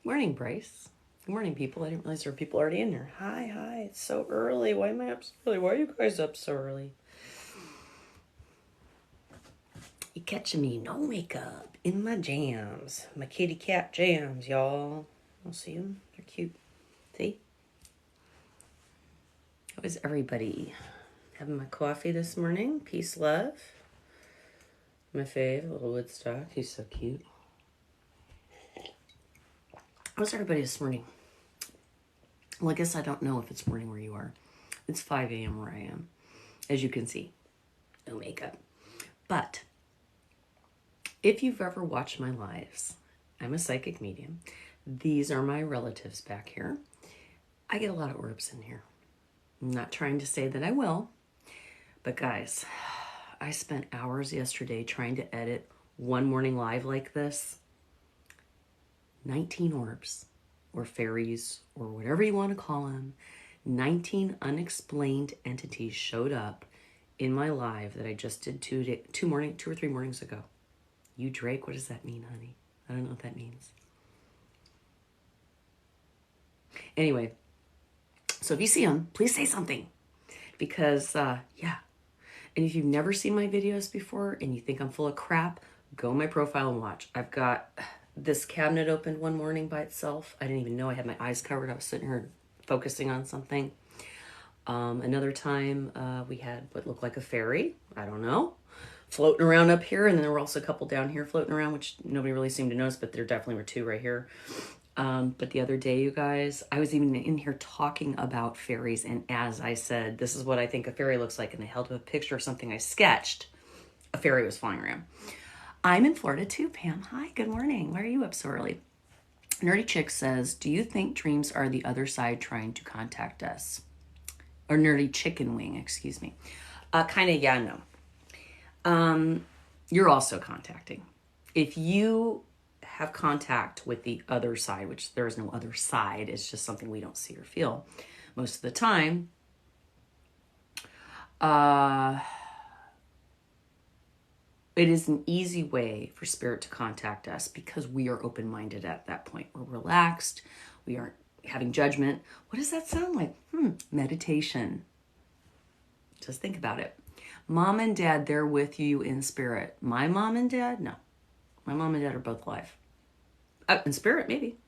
Morning, Bryce. Good morning, people. I didn't realize there were people already in there. Hi. It's so early. Why am I up so early? Why are you guys up so early? You catching me no makeup in my jams. My kitty cat jams, y'all. I'll see them. They're cute. See? How is everybody? Having my coffee this morning. Peace, love. My fave, little Woodstock. He's so cute. How's everybody this morning? Well, I guess I don't know if it's morning where you are. It's 5 a.m. where I am. As you can see, no makeup. But if you've ever watched my lives, I'm a psychic medium. These are my relatives back here. I get a lot of orbs in here. I'm not trying to say that I will, but guys, I spent hours yesterday trying to edit one morning live like this. 19 orbs, or fairies, or whatever you want to call them. 19 unexplained entities showed up in my live that I just did two or three mornings ago. You Drake, what does that mean, honey? I don't know what that means. Anyway, so if you see them, please say something. Because, yeah. And if you've never seen my videos before and you think I'm full of crap, go on my profile and watch. I've got this cabinet opened one morning by itself. I didn't even know I had my eyes covered. I was sitting here focusing on something. Another time, we had what looked like a fairy. I don't know. Floating around up here. And then there were also a couple down here floating around, which nobody really seemed to notice, but there definitely were two right here. But the other day, you guys, I was even in here talking about fairies. And as I said, this is what I think a fairy looks like. And they held up a picture of something I sketched. A fairy was flying around. I'm in Florida too, Pam. Hi, good morning. Why are you up so early? Nerdy Chick says, do you think dreams are the other side trying to contact us? Or Nerdy Chicken Wing, excuse me. Kind of, yeah, no. You're also contacting. If you have contact with the other side, which there is no other side, it's just something we don't see or feel most of the time, it is an easy way for spirit to contact us because we are open-minded at that point. We're relaxed. We aren't having judgment. What does that sound like? Meditation. Just think about it. Mom and dad, they're with you in spirit. My mom and dad? No. My mom and dad are both alive. In spirit, maybe.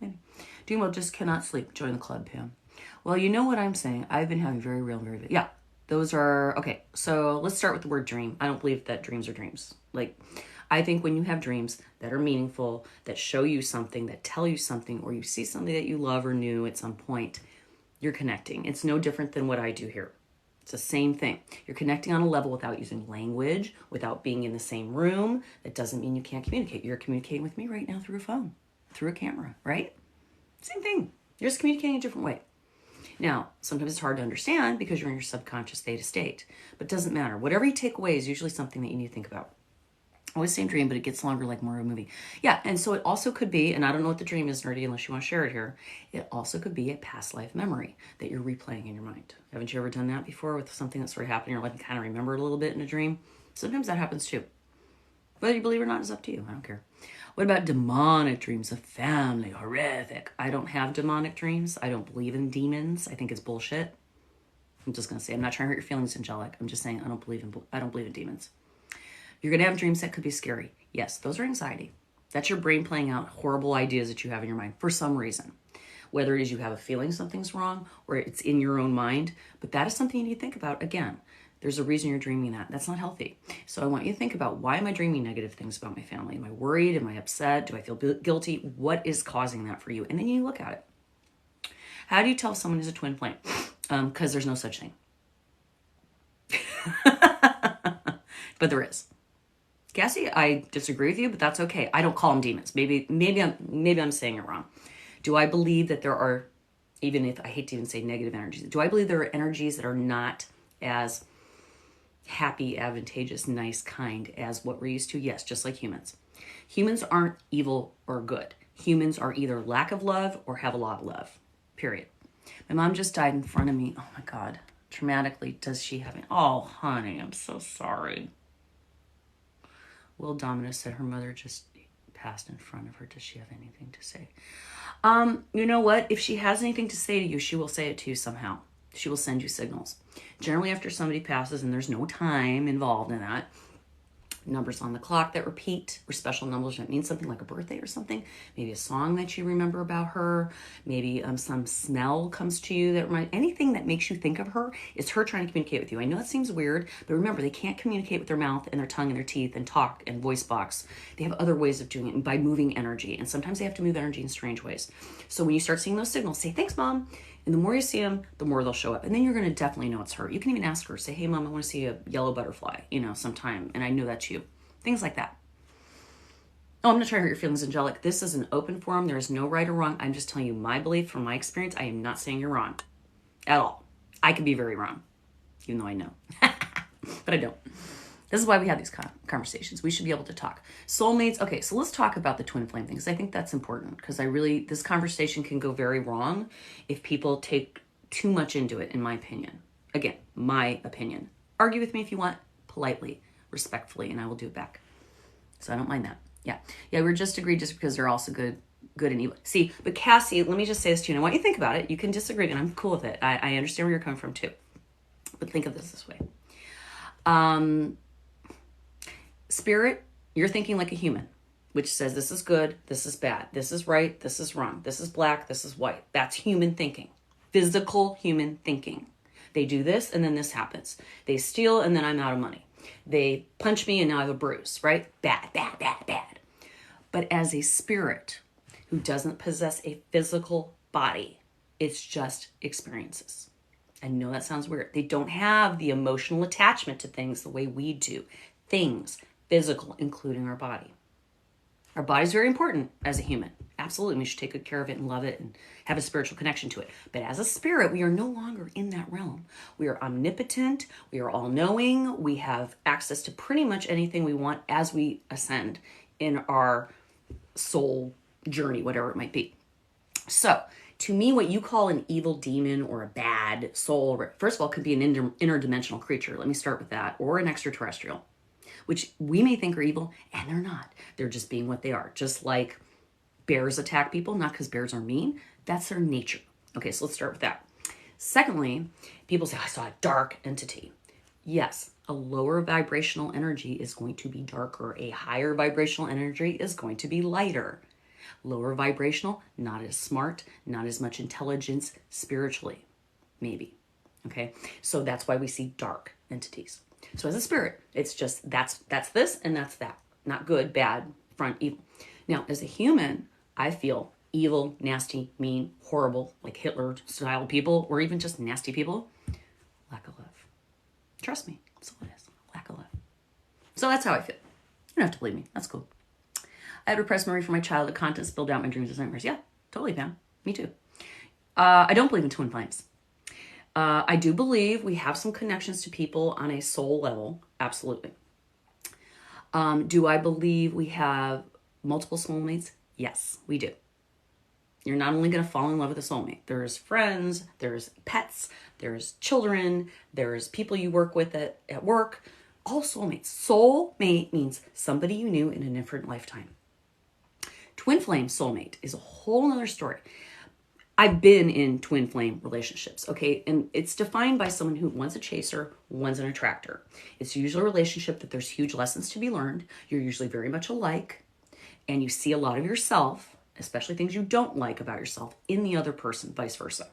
Doing well, just cannot sleep. Join the club, Pam. Well, you know what I'm saying. I've been having very real. Yeah, those are, okay. So let's start with the word dream. I don't believe that dreams are dreams. I think when you have dreams that are meaningful, that show you something, that tell you something, or you see something that you love or knew at some point, you're connecting. It's no different than what I do here. It's the same thing. You're connecting on a level without using language, without being in the same room. That doesn't mean you can't communicate. You're communicating with me right now through a phone, through a camera, right? Same thing. You're just communicating a different way. Now, sometimes it's hard to understand because you're in your subconscious theta state, but it doesn't matter. Whatever you take away is usually something that you need to think about. Always same dream, but it gets longer like more of a movie. Yeah, and so it also could be, and I don't know what the dream is, Nerdy, unless you want to share it here. It also could be a past life memory that you're replaying in your mind. Haven't you ever done that before with something that sort of happened in your life and kind of remember it a little bit in a dream? Sometimes that happens too. Whether you believe it or not is up to you. I don't care. What about demonic dreams of family? Horrific. I don't have demonic dreams. I don't believe in demons. I think it's bullshit. I'm just going to say, I'm not trying to hurt your feelings, angelic. I'm just saying I don't believe in demons. You're going to have dreams that could be scary. Yes, those are anxiety. That's your brain playing out horrible ideas that you have in your mind for some reason. Whether it is you have a feeling something's wrong or it's in your own mind. But that is something you need to think about. Again, there's a reason you're dreaming that. That's not healthy. So I want you to think about, why am I dreaming negative things about my family? Am I worried? Am I upset? Do I feel guilty? What is causing that for you? And then you look at it. How do you tell if someone is a twin flame? Because there's no such thing. But there is. Cassie, I disagree with you, but that's okay. I don't call them demons. Maybe I'm saying it wrong. Do I believe that there are, even if I hate to even say negative energies, do I believe there are energies that are not as happy, advantageous, nice, kind as what we're used to? Yes, just like humans. Humans aren't evil or good. Humans are either lack of love or have a lot of love, period. My mom just died in front of me. Oh my God. Traumatically, does she have it? Oh, honey, I'm so sorry. Will Dominus said her mother just passed in front of her. Does she have anything to say? You know what? If she has anything to say to you, she will say it to you somehow. She will send you signals. Generally, after somebody passes and there's no time involved in that, numbers on the clock that repeat, or special numbers that mean something like a birthday or something, maybe a song that you remember about her, maybe some smell comes to you that reminds, anything that makes you think of her is her trying to communicate with you. I know that seems weird, but remember, they can't communicate with their mouth and their tongue and their teeth and talk and voice box. They have other ways of doing it by moving energy, and sometimes they have to move energy in strange ways. So when you start seeing those signals, say, thanks, Mom. And the more you see them, the more they'll show up. And then you're going to definitely know it's her. You can even ask her, say, hey, Mom, I want to see a yellow butterfly, sometime. And I know that's you. Things like that. Oh, I'm not trying to hurt your feelings, Angelic. This is an open forum. There is no right or wrong. I'm just telling you my belief from my experience. I am not saying you're wrong at all. I could be very wrong, even though I know. But I don't. This is why we have these conversations. We should be able to talk. Soulmates. Okay, so let's talk about the twin flame thing, because I think that's important, because this conversation can go very wrong if people take too much into it, in my opinion. Again, my opinion. Argue with me if you want, politely, respectfully, and I will do it back. So I don't mind that. Yeah, we're just agreed just because they're also good and evil. See, but Cassie, let me just say this to you, and I want you to think about it. You can disagree, and I'm cool with it. I understand where you're coming from too. But think of this way. Spirit, you're thinking like a human, which says this is good, this is bad, this is right, this is wrong, this is black, this is white. That's human thinking. Physical human thinking. They do this and then this happens. They steal and then I'm out of money. They punch me and now I have a bruise, right? Bad, bad, bad, bad. But as a spirit who doesn't possess a physical body, it's just experiences. I know that sounds weird. They don't have the emotional attachment to things the way we do. Things, physical, including our body. Our body's very important as a human. Absolutely, we should take good care of it and love it and have a spiritual connection to it. But as a spirit, we are no longer in that realm. We are omnipotent. We are all-knowing. We have access to pretty much anything we want as we ascend in our soul journey, whatever it might be. So, to me, what you call an evil demon or a bad soul, first of all, could be an interdimensional creature. Let me start with that. Or an extraterrestrial, which we may think are evil, and they're not. They're just being what they are. Just like bears attack people, not because bears are mean. That's their nature. Okay, so let's start with that. Secondly, people say, I saw a dark entity. Yes, a lower vibrational energy is going to be darker. A higher vibrational energy is going to be lighter. Lower vibrational, not as smart, not as much intelligence spiritually, maybe. Okay, so that's why we see dark entities. So as a spirit, it's just that's this and that's that. Not good, bad, front, evil. Now, as a human, I feel evil, nasty, mean, horrible, like Hitler-style people, or even just nasty people. Lack of love. Trust me, that's all it is. Lack of love. So that's how I feel. You don't have to believe me. That's cool. I had repressed memory from my childhood, content spilled out my dreams and nightmares. Yeah, totally, Pam. Me too. I don't believe in twin flames. I do believe we have some connections to people on a soul level. Absolutely. Do I believe we have multiple soulmates? Yes, we do. You're not only going to fall in love with a soulmate. There's friends, there's pets, there's children, there's people you work with at work. All soulmates. Soulmate means somebody you knew in a different lifetime. Twin flame soulmate is a whole other story. I've been in twin flame relationships, okay? And it's defined by someone who one's a chaser, one's an attractor. It's usually a relationship that there's huge lessons to be learned. You're usually very much alike, and you see a lot of yourself, especially things you don't like about yourself, in the other person, vice versa,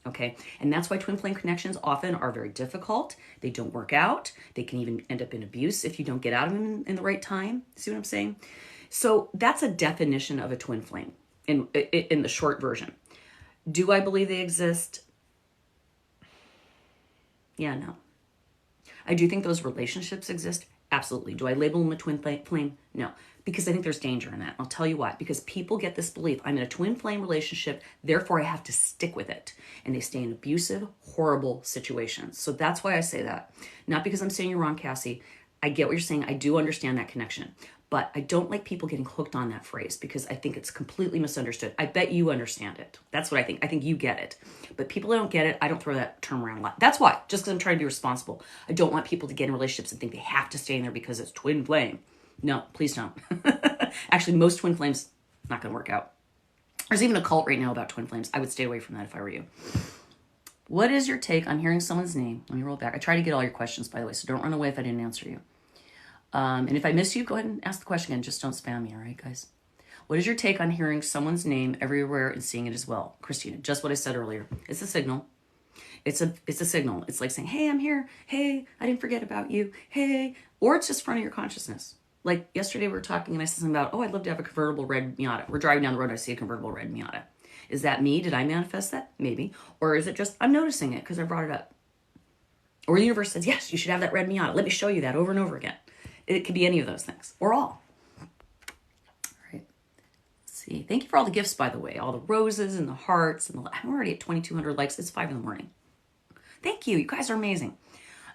okay? And that's why twin flame connections often are very difficult. They don't work out. They can even end up in abuse if you don't get out of them in the right time. See what I'm saying? So that's a definition of a twin flame in the short version. Do I believe they exist? Yeah, no. I do think those relationships exist. Absolutely. Do I label them a twin flame? No, because I think there's danger in that. I'll tell you why. Because people get this belief, I'm in a twin flame relationship, therefore I have to stick with it. And they stay in abusive, horrible situations. So that's why I say that. Not because I'm saying you're wrong, Cassie. I get what you're saying. I do understand that connection. But I don't like people getting hooked on that phrase because I think it's completely misunderstood. I bet you understand it. That's what I think. I think you get it. But people that don't get it, I don't throw that term around a lot. That's why, just because I'm trying to be responsible. I don't want people to get in relationships and think they have to stay in there because it's twin flame. No, please don't. Actually, most twin flames, not going to work out. There's even a cult right now about twin flames. I would stay away from that if I were you. What is your take on hearing someone's name? Let me roll back. I try to get all your questions, by the way, so don't run away if I didn't answer you. And if I miss you, go ahead and ask the question again. Just don't spam me, all right, guys? What is your take on hearing someone's name everywhere and seeing it as well? Christina, just what I said earlier. It's a signal. It's a signal. It's like saying, hey, I'm here. Hey, I didn't forget about you. Hey. Or it's just front of your consciousness. Like yesterday we were talking and I said something about, I'd love to have a convertible red Miata. We're driving down the road. I see a convertible red Miata. Is that me? Did I manifest that? Maybe. Or is it just I'm noticing it because I brought it up? Or the universe says, yes, you should have that red Miata. Let me show you that over and over again. It could be any of those things or all. All right. Let's see. Thank you for all the gifts, by the way. All the roses and the hearts. And I'm already at 2,200 likes. It's 5 a.m. Thank you. You guys are amazing.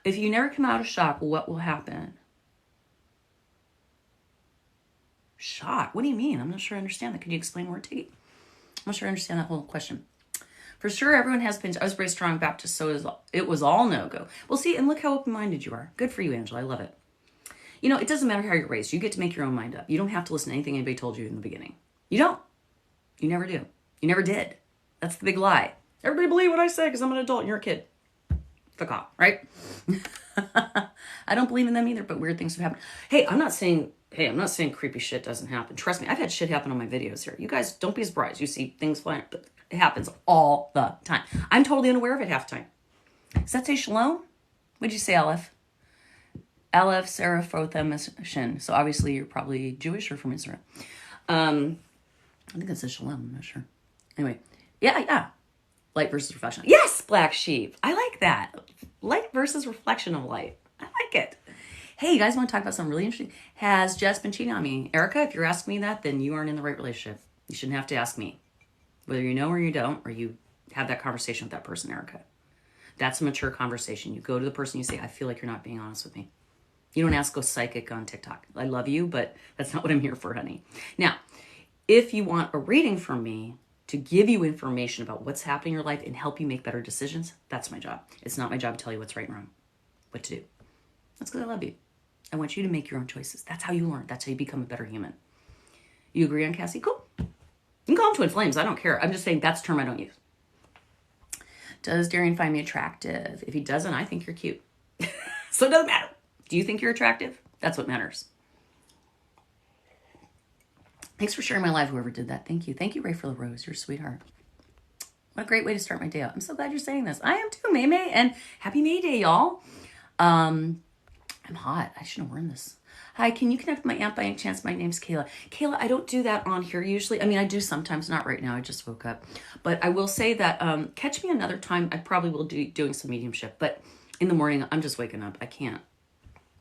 If you never come out of shock, what will happen? Shock? What do you mean? I'm not sure I understand that. Could you explain more, Tiggy? I'm not sure I understand that whole question. For sure, everyone has been. I was raised strong Baptist, so it was all no-go. Well, see, and look how open-minded you are. Good for you, Angela. I love it. You know, it doesn't matter how you're raised. You get to make your own mind up. You don't have to listen to anything anybody told you in the beginning. You don't. You never do. You never did. That's the big lie. Everybody believe what I say because I'm an adult and you're a kid. Fuck off, right? I don't believe in them either, but weird things have happened. Hey, I'm not saying creepy shit doesn't happen. Trust me, I've had shit happen on my videos here. You guys don't be surprised. You see things flying, but it happens all the time. I'm totally unaware of it half the time. Does that say shalom? What'd you say, Aleph? Aleph Seraphothem. So obviously you're probably Jewish or from Israel. I think it says shalom. I'm not sure. Anyway, yeah. Light versus reflection. Yes, black sheep. I like that. Light versus reflection of light. I like it. Hey, you guys want to talk about something really interesting? Has Jess been cheating on me? Erica, if you're asking me that, then you aren't in the right relationship. You shouldn't have to ask me. Whether you know or you don't, or you have that conversation with that person, Erica. That's a mature conversation. You go to the person, you say, I feel like you're not being honest with me. You don't ask, go psychic on TikTok. I love you, but that's not what I'm here for, honey. Now, if you want a reading from me to give you information about what's happening in your life and help you make better decisions, that's my job. It's not my job to tell you what's right and wrong, what to do. That's because I love you. I want you to make your own choices. That's how you learn. That's how you become a better human. You agree on Cassie? Cool. You can call them twin flames. I don't care. I'm just saying that's a term I don't use. Does Darian find me attractive? If he doesn't, I think you're cute. So it doesn't matter. Do you think you're attractive? That's what matters. Thanks for sharing my life, whoever did that. Thank you. Thank you, Ray, for the rose. You're a sweetheart. What a great way to start my day out. I'm so glad you're saying this. I am too, May May. And happy May Day, y'all. I'm hot. I should have worn this. Hi, can you connect with my aunt by any chance? My name's Kayla. Kayla, I don't do that on here usually. I mean, I do sometimes, not right now. I just woke up. But I will say that catch me another time. I probably will be doing some mediumship. But in the morning, I'm just waking up. I can't.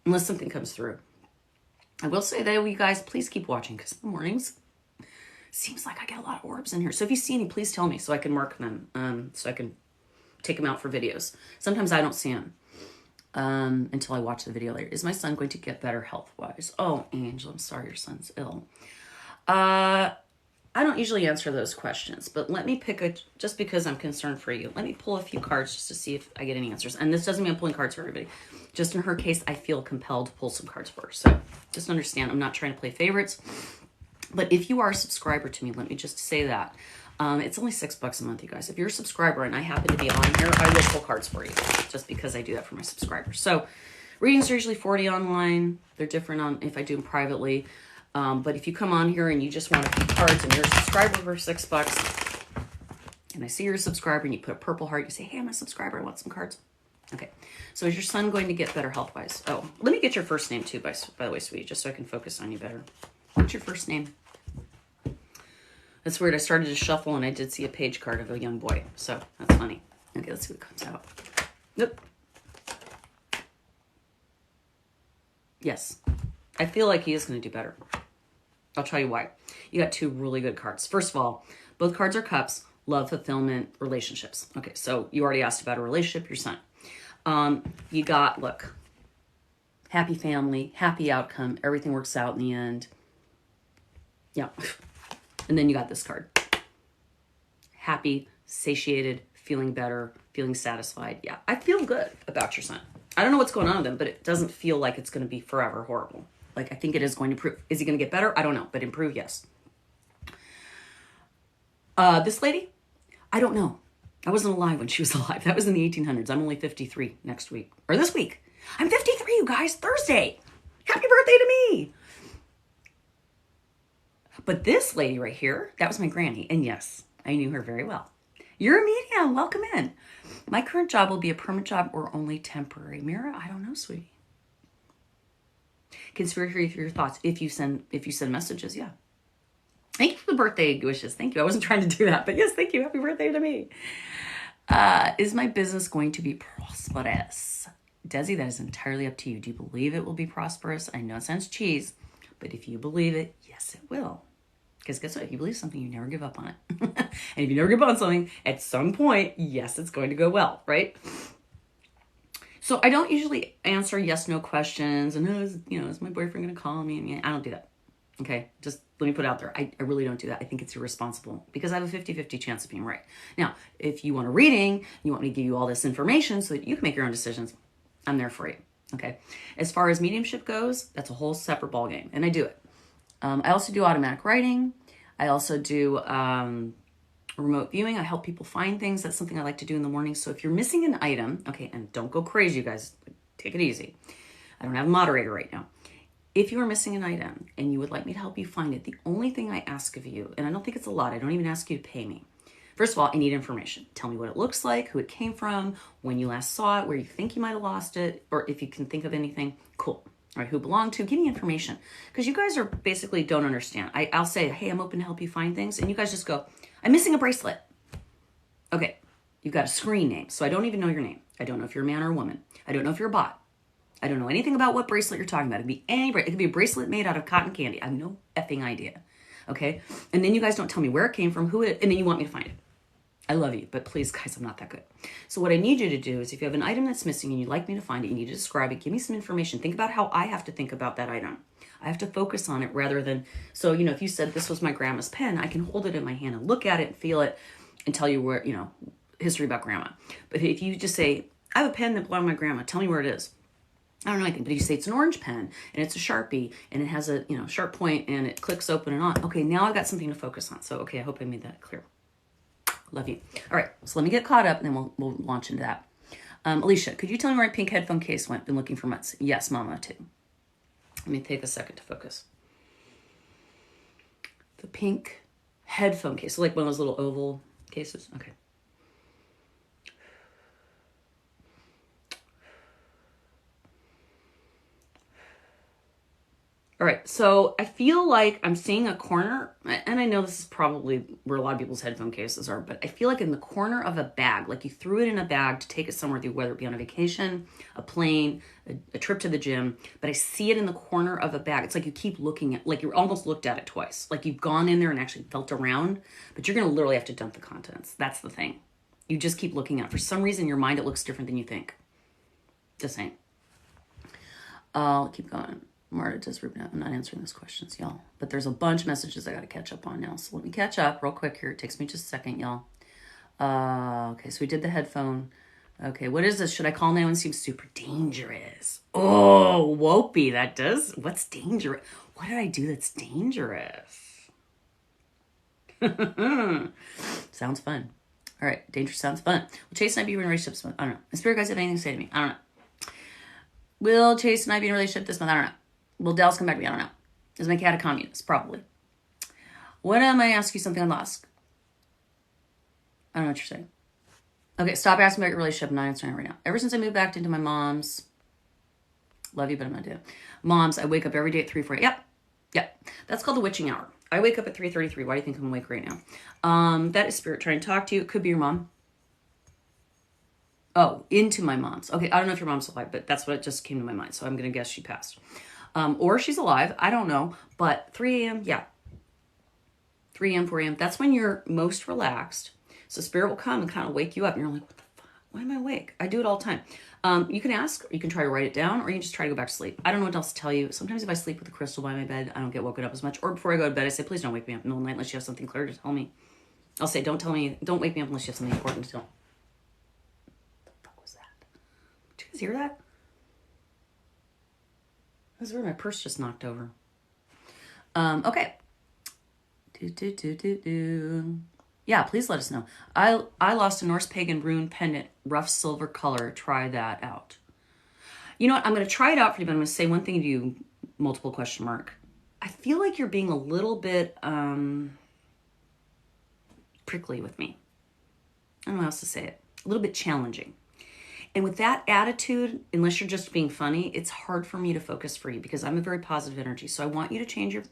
Unless something comes through. I will say that you guys, please keep watching because in the mornings, seems like I get a lot of orbs in here. So if you see any, please tell me so I can mark them, so I can take them out for videos. Sometimes I don't see them until I watch the video later. Is my son going to get better health-wise? Oh, Angel, I'm sorry your son's ill. I don't usually answer those questions, but let me pick just because I'm concerned for you. Let me pull a few cards just to see if I get any answers. And this doesn't mean I'm pulling cards for everybody. Just in her case, I feel compelled to pull some cards for her. So just understand, I'm not trying to play favorites. But if you are a subscriber to me, let me just say that. It's only $6 a month, you guys. If you're a subscriber and I happen to be on here, I will pull cards for you. Just because I do that for my subscribers. So readings are usually $40 online. They're different on if I do them privately. But if you come on here and you just want a few cards and you're a subscriber for $6, and I see you're a subscriber and you put a purple heart, you say, hey, I'm a subscriber, I want some cards. Okay, so is your son going to get better health-wise? Oh, let me get your first name too, by the way, sweetie, just so I can focus on you better. What's your first name? That's weird. I started to shuffle and I did see a page card of a young boy. So that's funny. Okay, let's see what comes out. Nope. Yes. I feel like he is going to do better. I'll tell you why. You got two really good cards. First of all, both cards are cups, love, fulfillment, relationships. Okay, so you already asked about a relationship, your son. You got, look, happy family, happy outcome. Everything works out in the end. Yeah. And then you got this card. Happy, satiated, feeling better, feeling satisfied. Yeah, I feel good about your son. I don't know what's going on with him, but it doesn't feel like it's going to be forever horrible. Like, I think it is going to improve. Is he going to get better? I don't know, but improve, yes. This lady, I don't know. I wasn't alive when she was alive. That was in the 1800s. I'm only 53 next week, or this week. I'm 53, you guys, Thursday. Happy birthday to me. But this lady right here, that was my granny. And yes, I knew her very well. You're a medium. Welcome in. My current job will be a permanent job or only temporary. Mira, I don't know, sweetie. Consider your thoughts if you send messages. Yeah. Thank you for the birthday wishes. Thank you. I wasn't trying to do that, but yes, thank you. Happy birthday to me. Is my business going to be prosperous? Desi, that is entirely up to you. Do you believe it will be prosperous? I know it sounds cheese, but if you believe it, yes, it will. Because guess what? If you believe something, you never give up on it. And if you never give up on something, at some point, yes, it's going to go well, right? So I don't usually answer yes/no questions and, is my boyfriend going to call me? I don't do that. Okay, just let me put it out there. I really don't do that. I think it's irresponsible because I have a 50-50 chance of being right. Now, if you want a reading, you want me to give you all this information so that you can make your own decisions, I'm there for you. Okay. As far as mediumship goes, that's a whole separate ballgame, and I do it. I also do automatic writing. I also do remote viewing. I help people find things. That's something I like to do in the morning. So if you're missing an item, okay, and don't go crazy, you guys, take it easy. I don't have a moderator right now. If you are missing an item and you would like me to help you find it, the only thing I ask of you, and I don't think it's a lot, I don't even ask you to pay me. First of all, I need information. Tell me what it looks like, who it came from, when you last saw it, where you think you might have lost it, or if you can think of anything. Cool. All right, who belonged to? Give me information. Because you guys are basically don't understand. I'll say, hey, I'm open to help you find things. And you guys just go, I'm missing a bracelet. Okay, you've got a screen name. So I don't even know your name. I don't know if you're a man or a woman. I don't know if you're a bot. I don't know anything about what bracelet you're talking about. It could be any bracelet. It could be a bracelet made out of cotton candy. I have no effing idea. Okay? And then you guys don't tell me where it came from, who it, and then you want me to find it. I love you, but please, guys, I'm not that good. So what I need you to do is if you have an item that's missing and you'd like me to find it, you need to describe it. Give me some information. Think about how I have to think about that item. I have to focus on it rather than, so, if you said this was my grandma's pen, I can hold it in my hand and look at it and feel it and tell you where, history about grandma. But if you just say, I have a pen that belonged to my grandma, tell me where it is. I don't know anything, but if you say it's an orange pen and it's a Sharpie and it has a, sharp point and it clicks open and on. Okay, now I've got something to focus on. So, okay, I hope I made that clear. Love you. All right, so let me get caught up and then we'll launch into that. Alicia, could you tell me where my pink headphone case went? Been looking for months. Yes, Mama, too. Let me take a second to focus. The pink headphone case, so like one of those little oval cases. Okay. All right, so I feel like I'm seeing a corner, and I know this is probably where a lot of people's headphone cases are, but I feel like in the corner of a bag, like you threw it in a bag to take it somewhere, whether it be on a vacation, a plane, a trip to the gym, but I see it in the corner of a bag. It's like you keep looking at, like you almost looked at it twice, like you've gone in there and actually felt around, but you're gonna literally have to dump the contents. That's the thing. You just keep looking at it. For some reason, in your mind, it looks different than you think. The same. I'll keep going. Marta does Ruben. I'm not answering those questions, y'all. But there's a bunch of messages I got to catch up on now. So let me catch up real quick here. It takes me just a second, y'all. Okay, so we did the headphone. Okay, what is this? Should I call now and seem super dangerous? Oh, whoopee, that does. What's dangerous? What did I do that's dangerous? Sounds fun. All right, dangerous sounds fun. Will Chase and I be in a relationship this month? I don't know. The spirit guys have anything to say to me? I don't know. Will Chase and I be in a relationship this month? I don't know. Will Dallas come back to me? I don't know. Is my cat a communist? Probably. What am I asking you something on Lusk? I don't know what you're saying. Okay, stop asking about your relationship. I'm not answering it right now. Ever since I moved back into my mom's, love you, but I'm not doing it. Mom's, I wake up every day at 3:40. Yep. That's called the witching hour. I wake up at 3:33. Why do you think I'm awake right now? That is spirit trying to talk to you. It could be your mom. Oh, into my mom's. Okay, I don't know if your mom's alive, but that's what just came to my mind. So I'm going to guess she passed. Or she's alive. I don't know. But 3 a.m., yeah. 3 a.m., 4 a.m., that's when you're most relaxed. So spirit will come and kind of wake you up. And you're like, what the fuck? Why am I awake? I do it all the time. You can ask, or you can try to write it down, or you can just try to go back to sleep. I don't know what else to tell you. Sometimes if I sleep with a crystal by my bed, I don't get woken up as much. Or before I go to bed, I say, please don't wake me up in the middle of the night unless you have something clear to tell me. I'll say, don't wake me up unless you have something important to tell me. What the fuck was that? Did you guys hear that? That's where my purse just knocked over. Okay. Yeah, please let us know. I lost a Norse pagan rune pendant, rough silver color. Try that out. You know what? I'm going to try it out for you, but I'm going to say one thing to you, multiple question mark. I feel like you're being a little bit prickly with me. I don't know how else to say it. A little bit challenging. And with that attitude, unless you're just being funny, it's hard for me to focus for you because I'm a very positive energy. So I want you to change your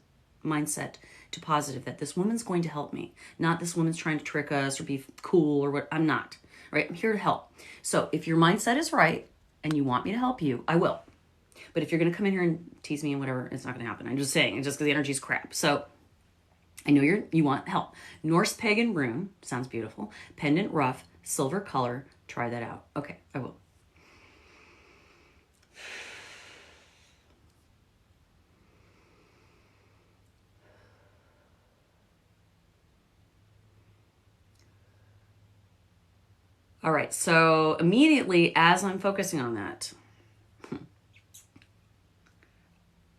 mindset to positive, that this woman's going to help me, not this woman's trying to trick us or be cool or what. I'm not, right? I'm here to help. So if your mindset is right and you want me to help you, I will. But if you're going to come in here and tease me and whatever, it's not going to happen. I'm just saying, it's just because the energy's crap. So I know you want help. Norse pagan rune, sounds beautiful. Pendant rough, silver color. Try that out. Okay, I will. All right, so immediately as I'm focusing on that,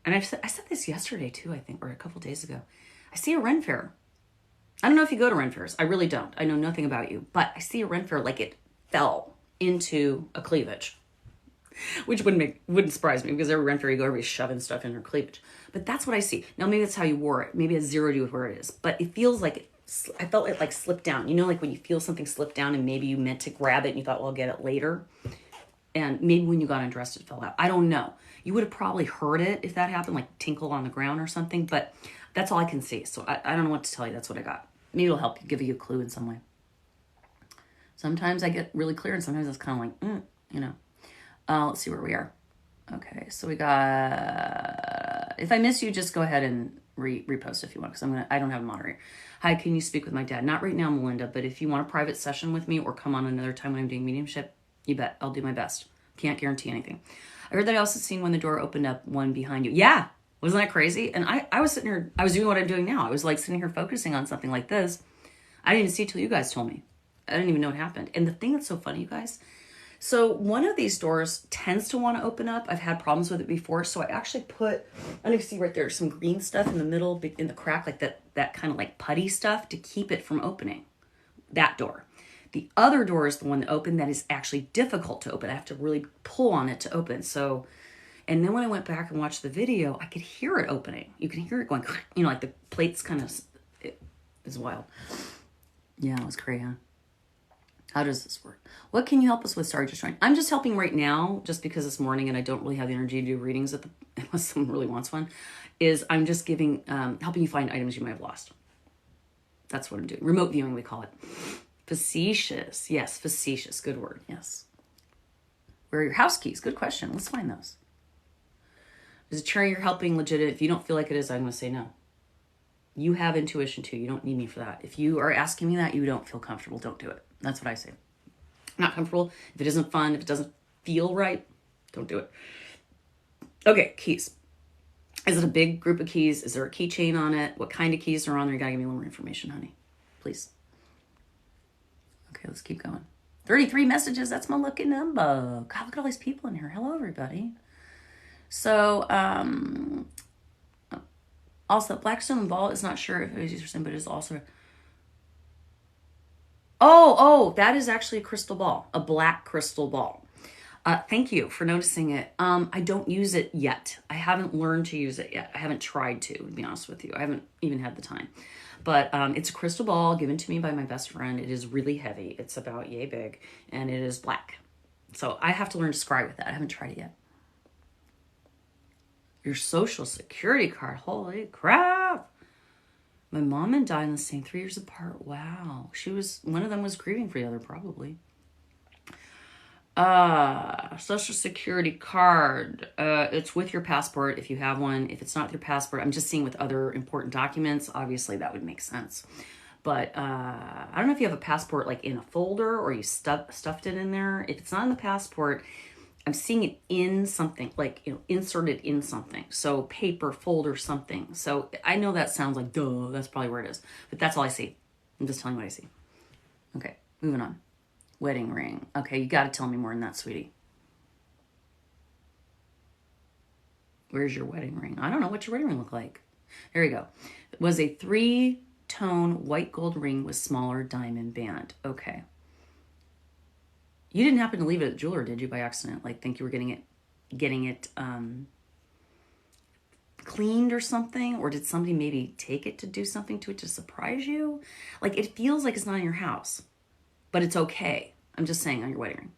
and I said this yesterday too, I think, or a couple days ago, I see a Ren Fair. I don't know if you go to Ren Fairs. I really don't. I know nothing about you, but I see a Ren Fair like it fell into a cleavage, which wouldn't surprise me because every Ren Fair you go, everybody's shoving stuff in their cleavage. But that's what I see. Now maybe that's how you wore it. Maybe it has zero to do with where it is, but it feels like I felt it like slipped down. You know, like when you feel something slip down and maybe you meant to grab it and you thought, well, I'll get it later. And maybe when you got undressed, it fell out. I don't know. You would have probably heard it if that happened, like tinkle on the ground or something. But that's all I can see. So I don't know what to tell you. That's what I got. Maybe it'll help you, give you a clue in some way. Sometimes I get really clear and sometimes it's kind of like, you know. Let's see where we are. Okay, so we got, if I miss you, just go ahead and repost if you want, because I don't have a moderator. Hi, can you speak with my dad? Not right now, Melinda, but if you want a private session with me or come on another time when I'm doing mediumship, you bet. I'll do my best. Can't guarantee anything. I heard that I also seen when the door opened up, one behind you. Yeah, wasn't that crazy? And I was sitting here, I was doing what I'm doing now. I was like sitting here focusing on something like this. I didn't even see it till you guys told me. I didn't even know what happened. And the thing that's so funny, you guys, so one of these doors tends to want to open up. I've had problems with it before. So I actually put, I don't know if you see right there, some green stuff in the middle, in the crack, like that kind of like putty stuff to keep it from opening. That door. The other door is the one that opened that is actually difficult to open. I have to really pull on it to open. So, and then when I went back and watched the video, I could hear it opening. You can hear it going, you know, like the plates kind of, it is wild. Yeah, it was crazy, huh? How does this work? What can you help us with? Sorry, just trying. I'm just helping right now, just because it's morning and I don't really have the energy to do readings unless someone really wants one. I'm just giving, helping you find items you might have lost. That's what I'm doing. Remote viewing, we call it. Facetious. Yes, facetious. Good word. Yes. Where are your house keys? Good question. Let's find those. Is a chair you're helping legit? If you don't feel like it is, I'm going to say no. You have intuition too. You don't need me for that. If you are asking me that, you don't feel comfortable. Don't do it. That's what I say. Not comfortable. If it isn't fun, if it doesn't feel right, don't do it. Okay, keys. Is it a big group of keys? Is there a keychain on it? What kind of keys are on there? You gotta give me a little more information, honey. Please. Okay, let's keep going. 33 messages. That's my lucky number. God, look at all these people in here. Hello, everybody. So, also, Blackstone Ball is not sure if it was used, but it is also... Oh, that is actually a crystal ball, a black crystal ball. Thank you for noticing it. I don't use it yet. I haven't learned to use it yet. I haven't tried to be honest with you. I haven't even had the time. But it's a crystal ball given to me by my best friend. It is really heavy. It's about yay big, and it is black. So I have to learn to scry with that. I haven't tried it yet. Your social security card. Holy crap. My mom and dad in the same 3 years apart. Wow. One of them was grieving for the other, probably. Social security card. It's with your passport if you have one. If it's not with your passport, I'm just seeing with other important documents. Obviously, that would make sense. But I don't know if you have a passport like in a folder or you stuffed it in there. If it's not in the passport, I'm seeing it in something, like, inserted in something. So paper, folder, something. So I know that sounds like, duh, that's probably where it is. But that's all I see. I'm just telling you what I see. Okay, moving on. Wedding ring. Okay, you got to tell me more than that, sweetie. Where's your wedding ring? I don't know. What's your wedding ring look like? There you go. It was a 3-tone white gold ring with smaller diamond band. Okay. You didn't happen to leave it at the jeweler, did you, by accident? Like, think you were getting it cleaned or something? Or did somebody maybe take it to do something to it to surprise you? Like, it feels like it's not in your house, but it's okay. I'm just saying on your wedding ring.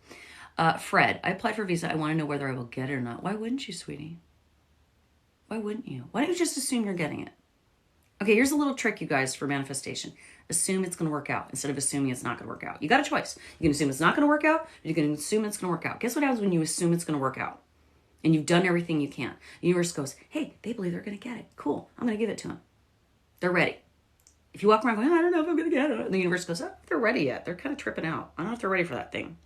Fred, I applied for a visa. I want to know whether I will get it or not. Why wouldn't you, sweetie? Why wouldn't you? Why don't you just assume you're getting it? Okay, here's a little trick, you guys, for manifestation. Assume it's going to work out instead of assuming it's not going to work out. You got a choice. You can assume it's not going to work out, or you can assume it's going to work out. Guess what happens when you assume it's going to work out? And you've done everything you can. The universe goes, hey, they believe they're going to get it. Cool. I'm going to give it to them. They're ready. If you walk around going, I don't know if I'm going to get it, and the universe goes, oh, they're ready yet. They're kind of tripping out. I don't know if they're ready for that thing.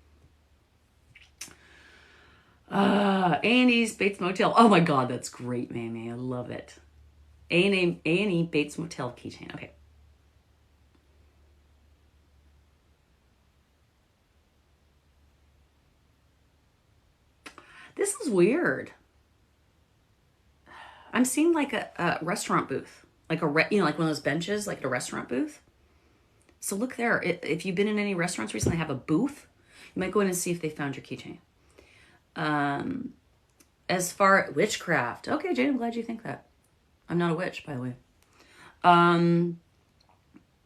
A&E's Bates Motel. Oh my God, that's great, Mamie. I love it. A&E Bates Motel keychain. Okay. This is weird. I'm seeing like a restaurant booth, like like one of those benches, like at a restaurant booth. So look there. If you've been in any restaurants recently, have a booth. You might go in and see if they found your keychain. As far witchcraft. Okay, Jane, I'm glad you think that. I'm not a witch, by the way.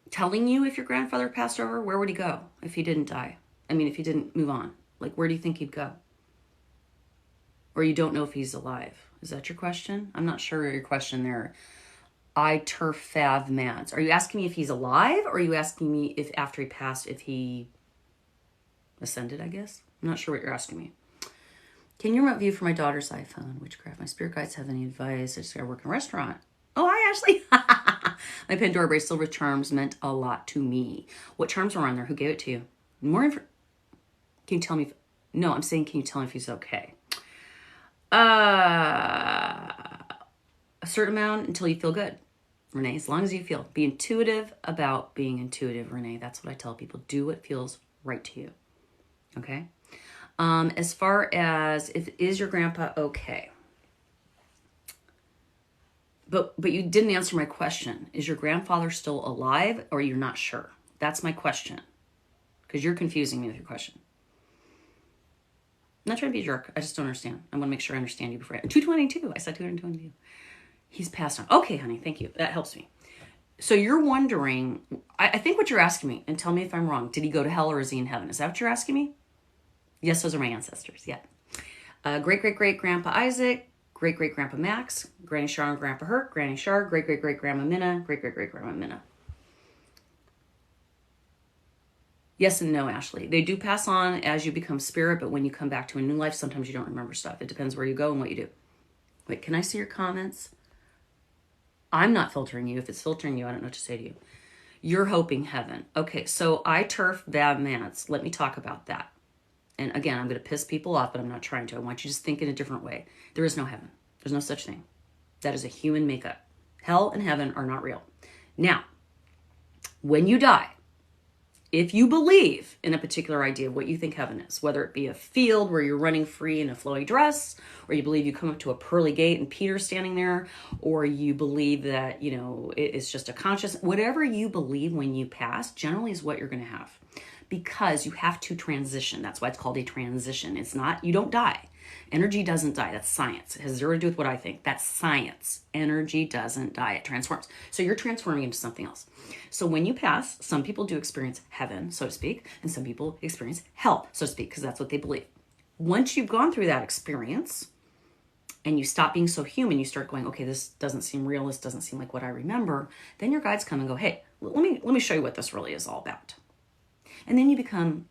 Telling you if your grandfather passed over, where would he go if he didn't die? I mean, if he didn't move on. Like, where do you think he'd go? Or you don't know if he's alive. Is that your question? I'm not sure your question there. I turf fav mads. Are you asking me if he's alive? Or are you asking me if after he passed, if he ascended, I guess? I'm not sure what you're asking me. Can you remote view for my daughter's iPhone? Witchcraft. My spirit guides have any advice? I just gotta work in a restaurant. Oh, hi, Ashley. My Pandora bracelet with charms meant a lot to me. What charms were on there? Who gave it to you? More info. Can you tell me? No, I'm saying, can you tell me if he's okay? A certain amount until you feel good, Renee. As long as you feel. Be intuitive about being intuitive, Renee. That's what I tell people. Do what feels right to you. Okay? As far as is your grandpa okay? But you didn't answer my question. Is your grandfather still alive, or you're not sure? That's my question. Because you're confusing me with your question. I'm not trying to be a jerk. I just don't understand. I want to make sure I understand you before 222. I said 222. He's passed on. Okay, honey. Thank you. That helps me. So you're wondering, I think what you're asking me, and tell me if I'm wrong, did he go to hell or is he in heaven? Is that what you're asking me? Yes, those are my ancestors. Yeah. Great-great-great-grandpa Isaac, great-great-grandpa Max, Granny Shar and Grandpa Herc, Granny Shar, great-great-great-grandma Minna, great-great-great-grandma Minna. Yes and no, Ashley. They do pass on as you become spirit, but when you come back to a new life, sometimes you don't remember stuff. It depends where you go and what you do. Wait, can I see your comments? I'm not filtering you. If it's filtering you, I don't know what to say to you. You're hoping heaven. Okay, so I turf bad mans. Let me talk about that. And again, I'm going to piss people off, but I'm not trying to. I want you to just think in a different way. There is no heaven. There's no such thing. That is a human makeup. Hell and heaven are not real. Now, when you die, if you believe in a particular idea of what you think heaven is, whether it be a field where you're running free in a flowy dress, or you believe you come up to a pearly gate and Peter's standing there, or you believe that, it's just a conscious, whatever you believe when you pass generally is what you're going to have. Because you have to transition. That's why it's called a transition. It's not, you don't die. Energy doesn't die. That's science. It has zero to do with what I think. That's science. Energy doesn't die. It transforms. So you're transforming into something else. So when you pass, some people do experience heaven, so to speak, and some people experience hell, so to speak, because that's what they believe. Once you've gone through that experience and you stop being so human, you start going, okay, this doesn't seem real. This doesn't seem like what I remember. Then your guides come and go, hey, let me show you what this really is all about. And then you become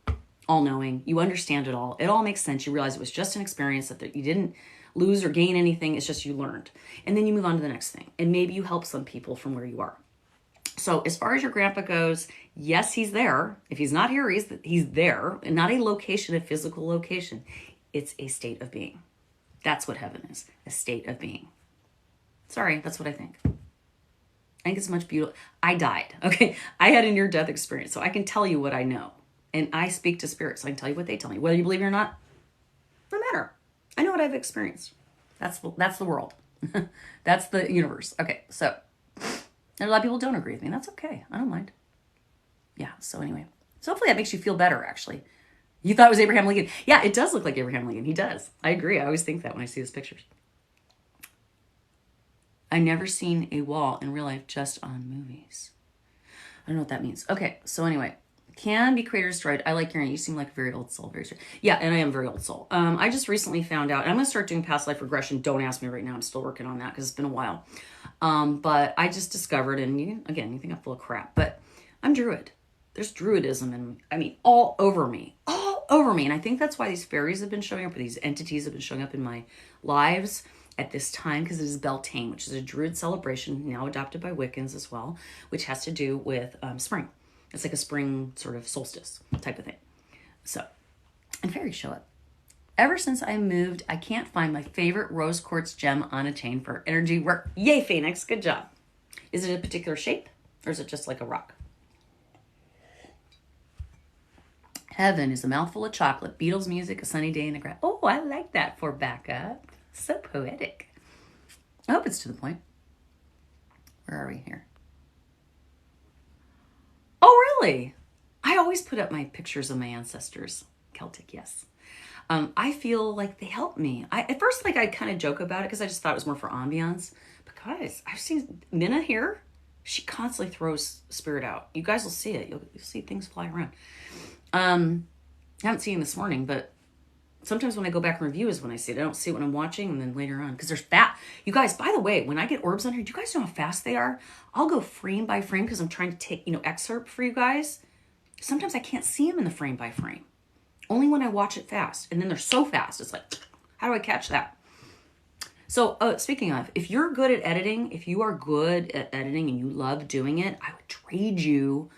all-knowing. You understand it all. It all makes sense. You realize it was just an experience, that you didn't lose or gain anything. It's just you learned. And then you move on to the next thing. And maybe you help some people from where you are. So as far as your grandpa goes, yes, he's there. If he's not here, he's there. And not a location, a physical location. It's a state of being. That's what heaven is. A state of being. Sorry, that's what I think. I think it's much beautiful. I died, okay? I had a near-death experience, so I can tell you what I know. And I speak to spirits, so I can tell you what they tell me. Whether you believe it or not, no matter. I know what I've experienced. That's the world. That's the universe. Okay, so a lot of people don't agree with me. That's okay. I don't mind. Yeah, so anyway. So hopefully that makes you feel better, actually. You thought it was Abraham Lincoln. Yeah, it does look like Abraham Lincoln. He does. I agree. I always think that when I see his pictures. I never seen a wall in real life, just on movies. I don't know what that means. Okay, so anyway. Can be creator destroyed. I like your name. You seem like a very old soul. Very straight. Yeah, and I am a very old soul. I just recently found out, and I'm going to start doing past life regression. Don't ask me right now. I'm still working on that because it's been a while. But I just discovered, and you think I'm full of crap, but I'm Druid. There's Druidism, and I mean, all over me. All over me. And I think that's why these fairies have been showing up, or these entities have been showing up in my lives at this time, because it is Beltane, which is a Druid celebration, now adopted by Wiccans as well, which has to do with spring. It's like a spring sort of solstice type of thing. So, and fairies show up. Ever since I moved, I can't find my favorite rose quartz gem on a chain for energy work. Yay, Phoenix. Good job. Is it a particular shape, or is it just like a rock? Heaven is a mouthful of chocolate, Beatles music, a sunny day in the grass. Oh, I like that for backup. So poetic. I hope it's to the point. Where are we here? Oh, really? I always put up my pictures of my ancestors. Celtic, yes. I feel like they help me. At first, I kind of joke about it because I just thought it was more for ambiance. But guys, I've seen Minna here. She constantly throws spirit out. You guys will see it. You'll see things fly around. I haven't seen it this morning, but sometimes when I go back and review is when I see it. I don't see it when I'm watching, and then later on, because there's fat. You guys, by the way, when I get orbs on here, do you guys know how fast they are? I'll go frame by frame because I'm trying to take, excerpt for you guys. Sometimes I can't see them in the frame by frame. Only when I watch it fast. And then they're so fast. It's like, how do I catch that? So speaking of, if you're good at editing, if you are good at editing and you love doing it, I would trade you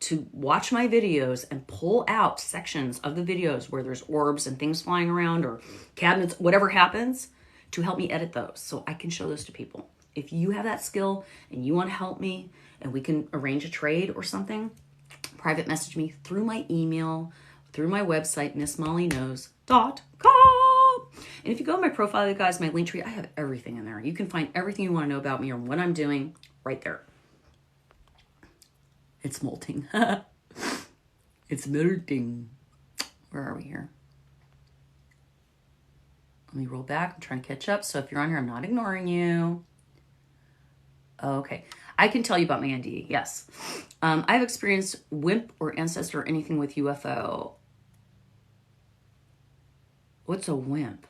to watch my videos and pull out sections of the videos where there's orbs and things flying around or cabinets, whatever happens, to help me edit those so I can show those to people. If you have that skill and you want to help me and we can arrange a trade or something, private message me through my email, through my website, MissMollyKnows.com. And if you go to my profile, you guys, my link tree, I have everything in there. You can find everything you want to know about me or what I'm doing right there. It's molting. It's melting. Where are we here? Let me roll back. I'm trying to catch up. So if you're on here, I'm not ignoring you. Okay. I can tell you about my NDE. Yes. I've experienced WIMP or ancestor or anything with UFO. What's a WIMP?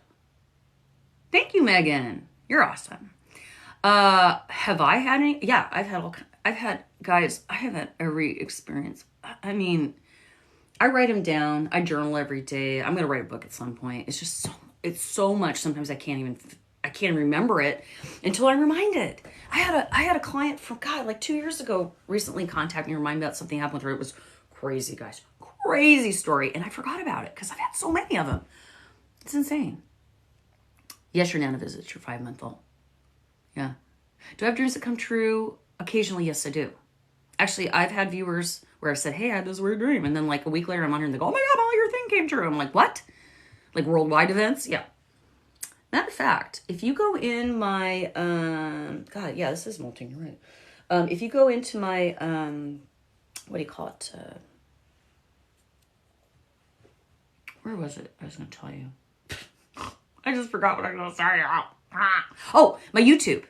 Thank you, Megan. You're awesome. Have I had any? Yeah, I've had every experience. I mean, I write them down. I journal every day. I'm going to write a book at some point. It's just it's so much. Sometimes I can't remember it until I'm reminded. I had a client from, like 2 years ago recently contact me and remind me about something happened with her. It was crazy, guys. Crazy story. And I forgot about it because I've had so many of them. It's insane. Yes, your Nana visits your 5-month-old. Yeah. Do I have dreams that come true? Occasionally, yes, I do. Actually, I've had viewers where I've said, hey, I had this weird dream. And then a week later, I'm on here and they go, oh my God, Molly, your thing came true. I'm like, what? Like worldwide events? Yeah. Matter of fact, if you go in my, God, yeah, this is molting, you're right. If you go into my, what do you call it? Where was it? I was going to tell you. I just forgot what I was going to say. Oh, my YouTube.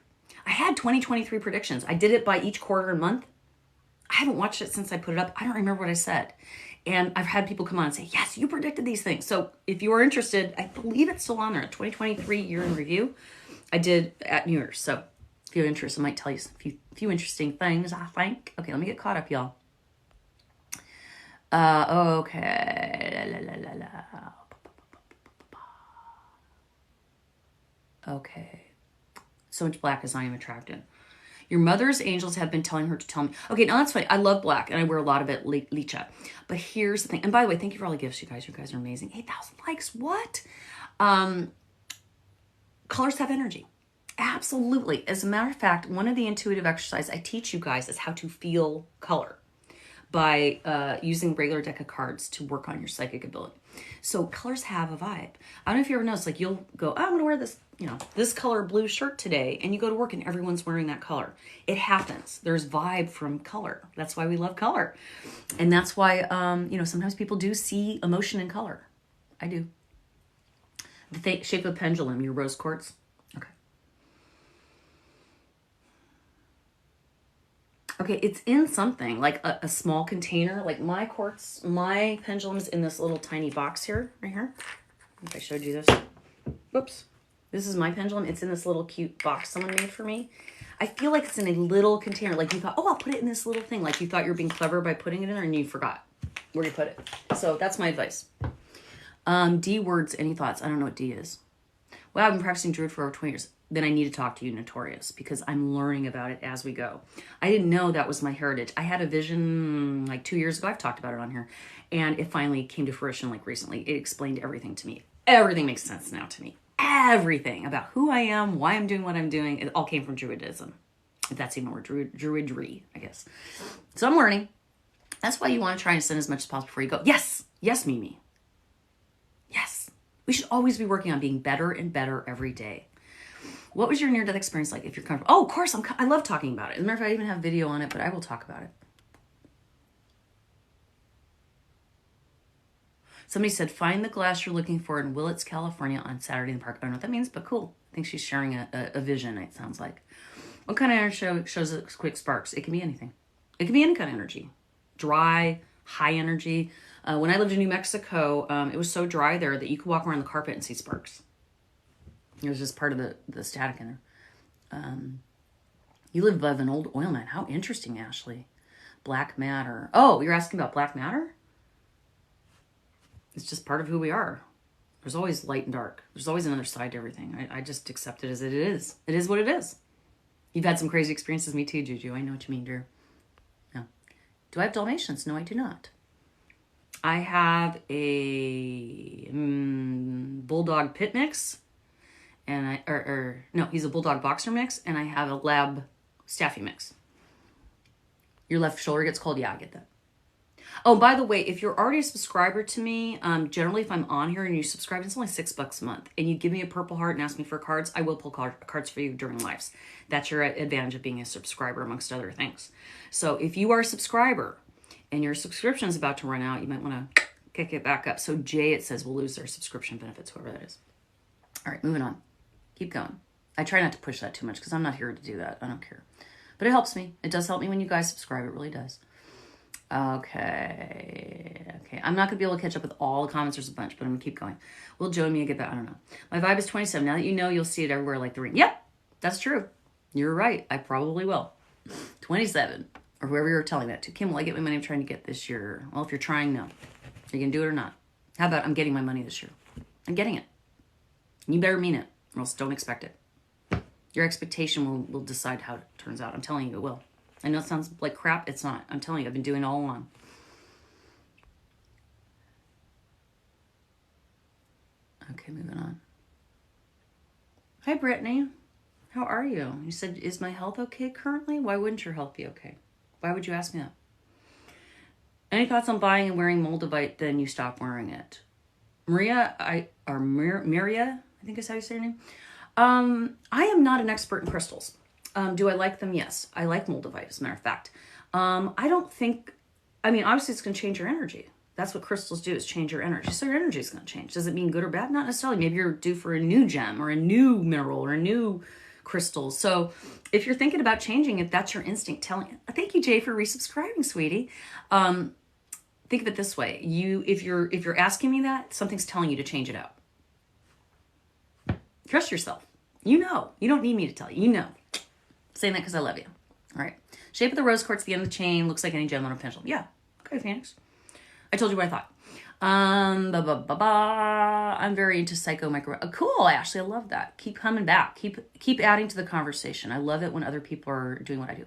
I had 2023 predictions. I did it by each quarter and month. I haven't watched it since I put it up. I don't remember what I said. And I've had people come on and say, yes, you predicted these things. So if you are interested, I believe it's still on there. 2023 year in review. I did at New Year's. So if you're interested, I might tell you a few interesting things, I think. Okay, let me get caught up, y'all. Okay. Okay. So much black is not even attractive. Your mother's angels have been telling her to tell me. Okay, now that's funny. I love black, and I wear a lot of it, Licha. But here's the thing. And by the way, thank you for all the gifts, you guys. You guys are amazing. 8,000 likes. What? Colors have energy. Absolutely. As a matter of fact, one of the intuitive exercises I teach you guys is how to feel color by using regular deck of cards to work on your psychic ability. So colors have a vibe. I don't know if you ever noticed, you'll go, oh, I'm going to wear this this color blue shirt today, and you go to work and everyone's wearing that color. It happens. There's vibe from color. That's why we love color. And that's why, sometimes people do see emotion in color. I do. The shape of a pendulum, your rose quartz. Okay. Okay, it's in something, like a small container. Like my quartz, my pendulum's in this little tiny box here, right here. I think I showed you this. Whoops. This is my pendulum. It's in this little cute box someone made for me. I feel like it's in a little container. Like you thought, oh, I'll put it in this little thing. Like you thought you were being clever by putting it in there and you forgot where you put it. So that's my advice. D words, any thoughts? I don't know what D is. Well, I've been practicing Druid for over 20 years. Then I need to talk to you, Notorious, because I'm learning about it as we go. I didn't know that was my heritage. I had a vision like 2 years ago. I've talked about it on here. And it finally came to fruition like recently. It explained everything to me. Everything makes sense now to me. Everything about who I am, why I'm doing what I'm doing. It all came from Druidism. If that's even a word, Druidry, I guess. So I'm learning. That's why you want to try and send as much as possible before you go. Yes. Yes, Mimi. Yes. We should always be working on being better and better every day. What was your near-death experience like if you're comfortable? Oh, of course. I love talking about it. As a matter of fact, I even have video on it, but I will talk about it. Somebody said, find the glass you're looking for in Willits, California on Saturday in the park. I don't know what that means, but cool. I think she's sharing a vision, it sounds like. What kind of energy shows us quick sparks? It can be anything. It can be any kind of energy. Dry, high energy. When I lived in New Mexico, it was so dry there that you could walk around the carpet and see sparks. It was just part of the static in there. You live above an old oil mine. How interesting, Ashley. Black matter. Oh, you're asking about black matter? It's just part of who we are. There's always light and dark. There's always another side to everything. I just accept it as it is. It is what it is. You've had some crazy experiences. Me too, Juju. I know what you mean, dear. Yeah. Do I have Dalmatians? No, I do not. I have a Bulldog Pit Mix. And no, he's a Bulldog Boxer Mix. And I have a Lab Staffy Mix. Your left shoulder gets cold? Yeah, I get that. Oh, by the way, if you're already a subscriber to me, generally if I'm on here and you subscribe, it's only $6 a month. And you give me a purple heart and ask me for cards, I will pull cards for you during lives. That's your advantage of being a subscriber, amongst other things. So if you are a subscriber and your subscription is about to run out, you might want to kick it back up. So Jay, it says, will lose their subscription benefits, whoever that is. All right, moving on. Keep going. I try not to push that too much because I'm not here to do that. I don't care. But it helps me. It does help me when you guys subscribe. It really does. Okay. I'm not going to be able to catch up with all the comments. There's a bunch, but I'm going to keep going. Will Joe and me get that? I don't know. My vibe is 27. Now that you know, you'll see it everywhere like the ring. Yep, that's true. You're right. I probably will. 27. Or whoever you're telling that to. Kim, will I get my money I'm trying to get this year? Well, if you're trying, no. Are you going to do it or not? How about I'm getting my money this year? I'm getting it. You better mean it, or else don't expect it. Your expectation will decide how it turns out. I'm telling you it will. I know it sounds like crap. It's not. I'm telling you, I've been doing it all along. Okay, moving on. Hi, Brittany. How are you? You said, is my health okay currently? Why wouldn't your health be okay? Why would you ask me that? Any thoughts on buying and wearing Moldavite, then you stop wearing it? Maria, I think is how you say your name. I am not an expert in crystals. Do I like them? Yes. I like Moldavite, as a matter of fact. obviously it's going to change your energy. That's what crystals do, is change your energy. So your energy is going to change. Does it mean good or bad? Not necessarily. Maybe you're due for a new gem or a new mineral or a new crystal. So if you're thinking about changing it, that's your instinct telling you. Thank you, Jay, for resubscribing, sweetie. Think of it this way. If you're asking me that, something's telling you to change it out. Trust yourself. You know. You don't need me to tell you. You know. Saying that because I love you. All right. Shape of the rose quartz at the end of the chain. Looks like any gem on a pendulum. Yeah. Okay, Phoenix. I told you what I thought. I'm very into psycho micro. Cool, Ashley. I love that. Keep coming back. Keep adding to the conversation. I love it when other people are doing what I do.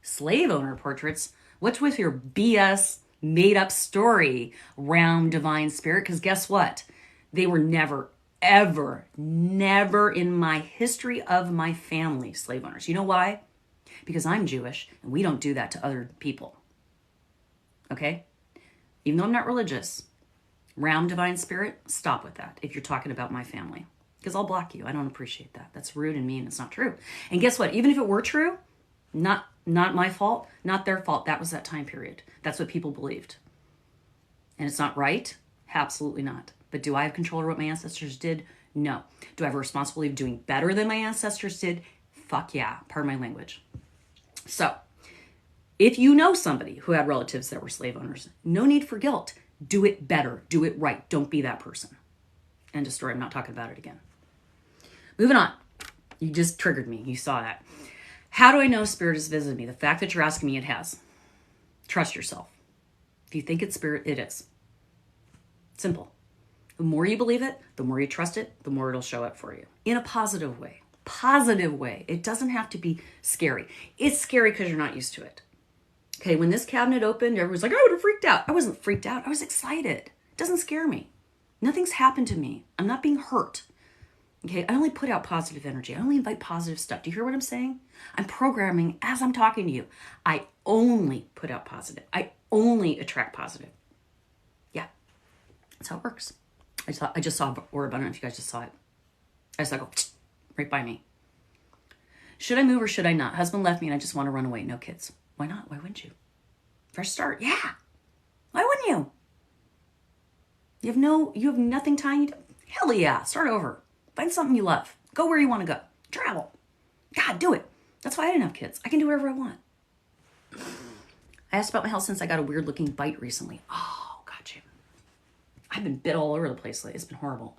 Slave owner portraits. What's with your BS made up story, Round Divine Spirit? Because guess what? They were never in my history of my family slave owners. You know why? Because I'm Jewish and we don't do that to other people. Okay? Even though I'm not religious, Round Divine Spirit, stop with that if you're talking about my family. because I'll block you. I don't appreciate that. That's rude and mean. It's not true. And guess what? Even if it were true, not my fault, not their fault. That was that time period. That's what people believed. And it's not right? Absolutely not. But do I have control over what my ancestors did? No. Do I have a responsibility of doing better than my ancestors did? Fuck yeah. Pardon my language. So, if you know somebody who had relatives that were slave owners, no need for guilt. Do it better. Do it right. Don't be that person. End of story. I'm not talking about it again. Moving on. You just triggered me. You saw that. How do I know spirit has visited me? The fact that you're asking me, it has. Trust yourself. If you think it's spirit, it is. Simple. The more you believe it, the more you trust it, the more it'll show up for you. In a positive way. Positive way. It doesn't have to be scary. It's scary because you're not used to it. Okay, when this cabinet opened, everyone's like, I would have freaked out. I wasn't freaked out. I was excited. It doesn't scare me. Nothing's happened to me. I'm not being hurt. Okay, I only put out positive energy. I only invite positive stuff. Do you hear what I'm saying? I'm programming as I'm talking to you. I only put out positive. I only attract positive. Yeah, that's how it works. I just saw orb. I don't know if you guys just saw it. I just go right by me. Should I move or should I not? Husband left me and I just want to run away. No kids. Why not? Why wouldn't you? Fresh start. Yeah. Why wouldn't you? You have nothing tying you down. Hell yeah. Start over. Find something you love. Go where you want to go. Travel. God, do it. That's why I didn't have kids. I can do whatever I want. I asked about my health since I got a weird looking bite recently. Oh, got you. I've been bit all over the place lately. It's been horrible.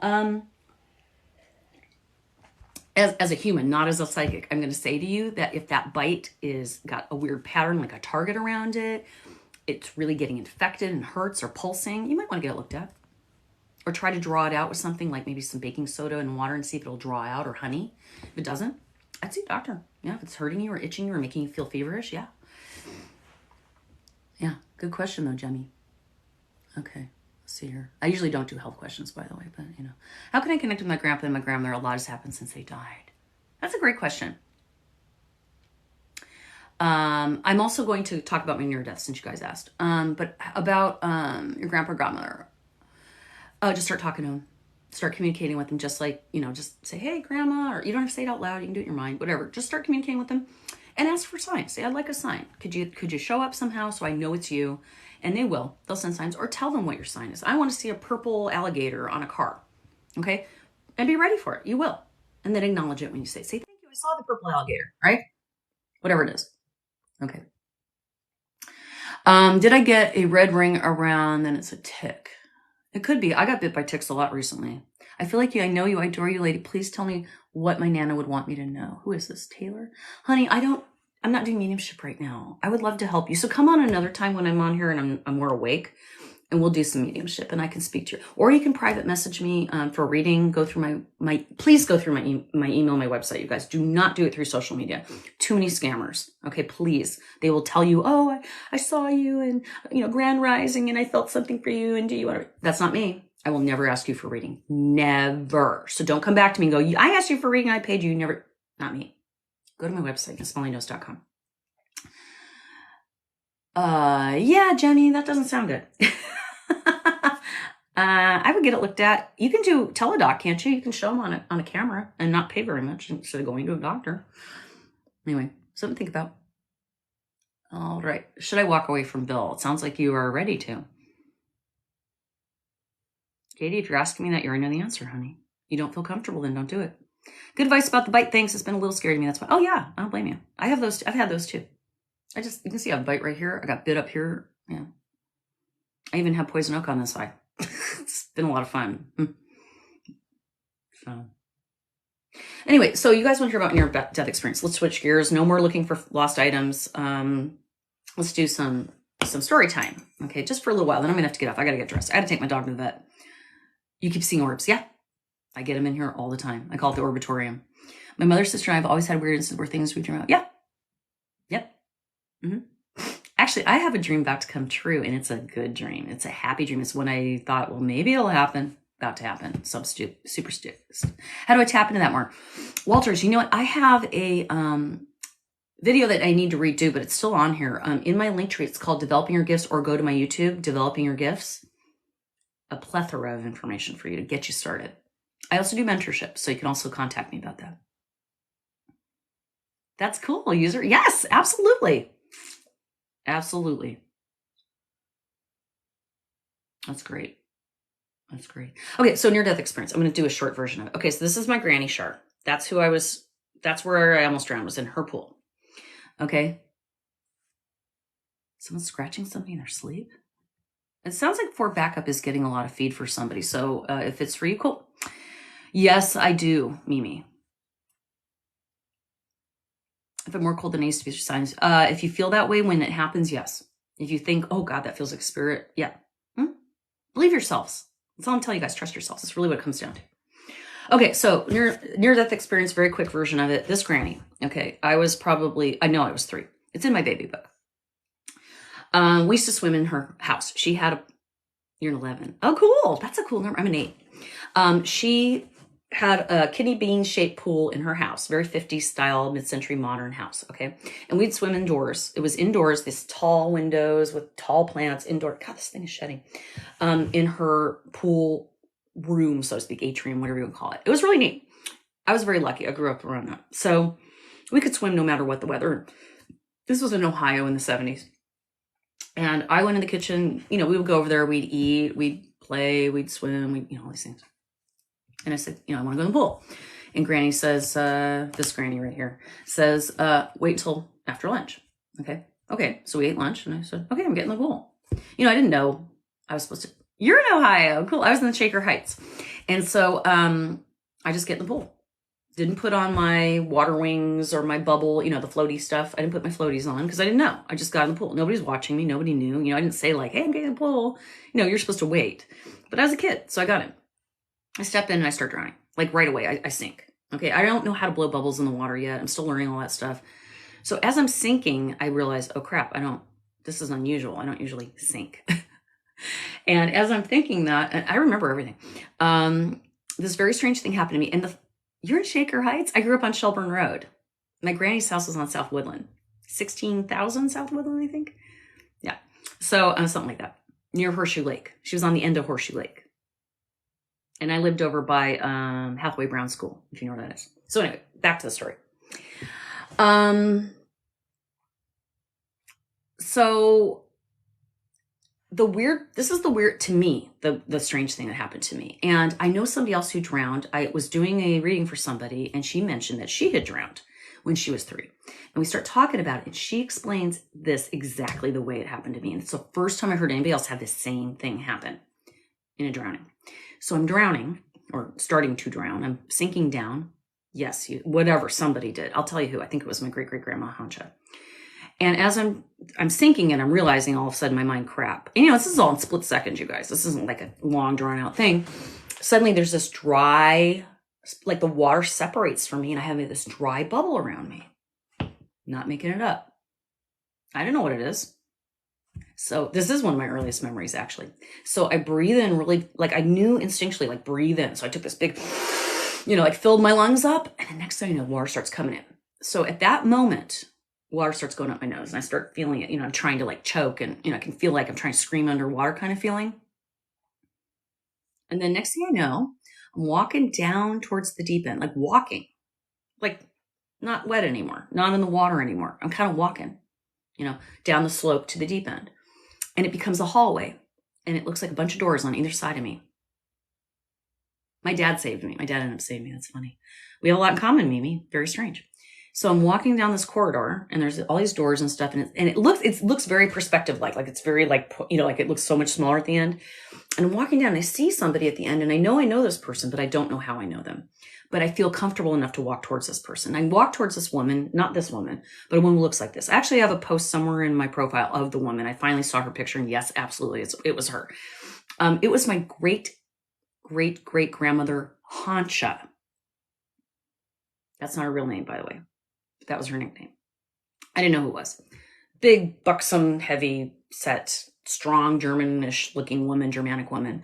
As a human, not as a psychic, I'm going to say to you that if that bite is got a weird pattern, like a target around it, it's really getting infected and hurts or pulsing, you might want to get it looked at. Or try to draw it out with something like maybe some baking soda and water and see if it'll draw out, or honey. If it doesn't, I'd see a doctor. Yeah, if it's hurting you or itching you or making you feel feverish, yeah. Yeah, good question though, Jemmy. Okay. See here. I usually don't do health questions, by the way, but you know. How can I connect with my grandpa and my grandmother? A lot has happened since they died. That's a great question. I'm also going to talk about my near death since you guys asked. But about your grandpa or grandmother. Just start talking to them. Start communicating with them, just like, just say, hey, grandma, or you don't have to say it out loud. You can do it in your mind, whatever. Just start communicating with them and ask for signs. Say, I'd like a sign. Could you show up somehow so I know it's you? And they will. They'll send signs, or tell them what your sign is. I want to see a purple alligator on a car. Okay? And be ready for it. You will. And then acknowledge it when you say, thank you, I saw the purple alligator, right? Whatever it is. Okay. Did I get a red ring around, then it's a tick? It could be. I got bit by ticks a lot recently. I feel like I know you. I adore you, lady. Please tell me what my Nana would want me to know. Who is this, Taylor? Honey, I'm not doing mediumship right now. I would love to help you. So come on another time when I'm on here and I'm more awake, and we'll do some mediumship and I can speak to you. Or you can private message me for a reading. Go through please go through my email, my website, you guys. Do not do it through social media. Too many scammers. Okay, please. They will tell you, oh, I saw you and, Grand Rising and I felt something for you. And do you want to? That's not me. I will never ask you for reading. Never. So don't come back to me and go, I asked you for reading. I paid you. Never. Not me. Go to my website, MissMollyKnows.com. Yeah, Jenny, that doesn't sound good. I would get it looked at. You can do teledoc, can't you? You can show them on a camera and not pay very much instead of going to a doctor. Anyway, something to think about. All right. Should I walk away from Bill? It sounds like you are ready to. Katie, if you're asking me that, you already know the answer, honey. You don't feel comfortable, then don't do it. Good advice about the bite. Thanks. It's been a little scary to me. That's why. Oh yeah, I don't blame you. I've had those too. You can see I have a bite right here. I got bit up here. Yeah. I even have poison oak on this side. It's been a lot of fun. So anyway, so you guys want to hear about your death experience. Let's switch gears. No more looking for lost items. Let's do some story time. Okay, just for a little while. Then I'm gonna have to get off. I gotta get dressed. I had to take my dog to the vet. You keep seeing orbs. Yeah. I get them in here all the time. I call it the orbitorium. My mother, sister, and I have always had weird instances where things we dream about. Yeah. Yep. Mm-hmm. Actually, I have a dream about to come true, and it's a good dream. It's a happy dream. It's when I thought, well, maybe it'll happen. About to happen. Super stupid. How do I tap into that more? Walters, you know what? I have a video that I need to redo, but it's still on here. In my link tree, it's called Developing Your Gifts, or go to my YouTube, Developing Your Gifts. A plethora of information for you to get you started. I also do mentorship, so you can also contact me about that. That's cool, user. Yes, absolutely. Absolutely. That's great. That's great. Okay, so near death experience. I'm going to do a short version of it. Okay, so this is my granny Char. That's where I almost drowned, was in her pool. Okay. Someone's scratching something in their sleep. It sounds like Fort Backup is getting a lot of feed for somebody. So if it's for you, cool. Yes, I do, Mimi. If I'm more cold than I used to be, signs. If you feel that way when it happens, yes. If you think, oh God, that feels like spirit, yeah. Believe yourselves. That's all I'm telling you guys. Trust yourselves. That's really what it comes down to. Okay, so near death experience, very quick version of it. This granny. Okay, I was 3. It's in my baby book. We used to swim in her house. She had you're an 11. Oh, cool. That's a cool number. I'm an 8. She had a kidney bean shaped pool in her house, very 50s style, mid-century modern house. Okay. And we'd swim indoors. It was indoors, these tall windows with tall plants indoor. God, this thing is shedding. In her pool room, so to speak, atrium, whatever you would call it. It was really neat. I was very lucky. I grew up around that. So we could swim no matter what the weather. This was in Ohio in the 70s. And I went in the kitchen, we would go over there, we'd eat, we'd play, we'd swim, all these things. And I said, I want to go in the pool. And Granny says, this Granny right here says, wait till after lunch. Okay. So we ate lunch and I said, okay, I'm getting in the pool. I didn't know I was supposed to. You're in Ohio. Cool. I was in the Shaker Heights. And so I just get in the pool. Didn't put on my water wings or my bubble, the floaty stuff. I didn't put my floaties on because I didn't know. I just got in the pool. Nobody's watching me. Nobody knew. I didn't say like, hey, I'm getting in the pool. You're supposed to wait. But I was a kid, so I got in. I step in and I start drowning. Like right away, I sink. Okay, I don't know how to blow bubbles in the water yet. I'm still learning all that stuff. So as I'm sinking, I realize, oh crap, this is unusual. I don't usually sink. And as I'm thinking that, and I remember everything, this very strange thing happened to me. And you're in Shaker Heights? I grew up on Shelburne Road. My granny's house was on South Woodland. 16,000 South Woodland, I think. Yeah. So something like that. Near Horseshoe Lake. She was on the end of Horseshoe Lake. And I lived over by Hathaway Brown School, if you know where that is. So anyway, back to the story. So this is the weird, to me, the strange thing that happened to me. And I know somebody else who drowned. I was doing a reading for somebody and she mentioned that she had drowned when she was 3. And we start talking about it and she explains this exactly the way it happened to me. And it's the first time I heard anybody else have the same thing happen in a drowning. So I'm drowning or starting to drown. I'm sinking down. Yes, whatever somebody did. I'll tell you who. I think it was my great-great-grandma Hancha. And as I'm sinking and I'm realizing all of a sudden my mind crap. And, this is all in split seconds, you guys. This isn't like a long drawn out thing. Suddenly there's this dry, like the water separates from me and I have this dry bubble around me. Not making it up. I don't know what it is. So this is one of my earliest memories, actually. So I breathe in really, like I knew instinctually, like breathe in. So I took this big, filled my lungs up. And the next thing you know, water starts coming in. So at that moment, water starts going up my nose and I start feeling it. I'm trying to like choke and, I can feel like I'm trying to scream underwater kind of feeling. And then next thing I know, I'm walking down towards the deep end, like walking, like not wet anymore, not in the water anymore. I'm kind of walking, down the slope to the deep end. And it becomes a hallway and it looks like a bunch of doors on either side of me. My dad saved me. My dad ended up saving me. That's funny. We have a lot in common, Mimi. Very strange. So I'm walking down this corridor and there's all these doors and stuff. And it looks very perspective like it's very like it looks so much smaller at the end. And I'm walking down and I see somebody at the end and I know this person, but I don't know how I know them. But I feel comfortable enough to walk towards this person. I walk towards this woman, not this woman, but a woman who looks like this. I actually have a post somewhere in my profile of the woman. I finally saw her picture and yes, absolutely. It was her. It was my great-great-great-grandmother, Hancha. That's not her real name, by the way. That was her nickname. I didn't know who it was. Big, buxom, heavy set, strong, Germanish looking woman, Germanic woman.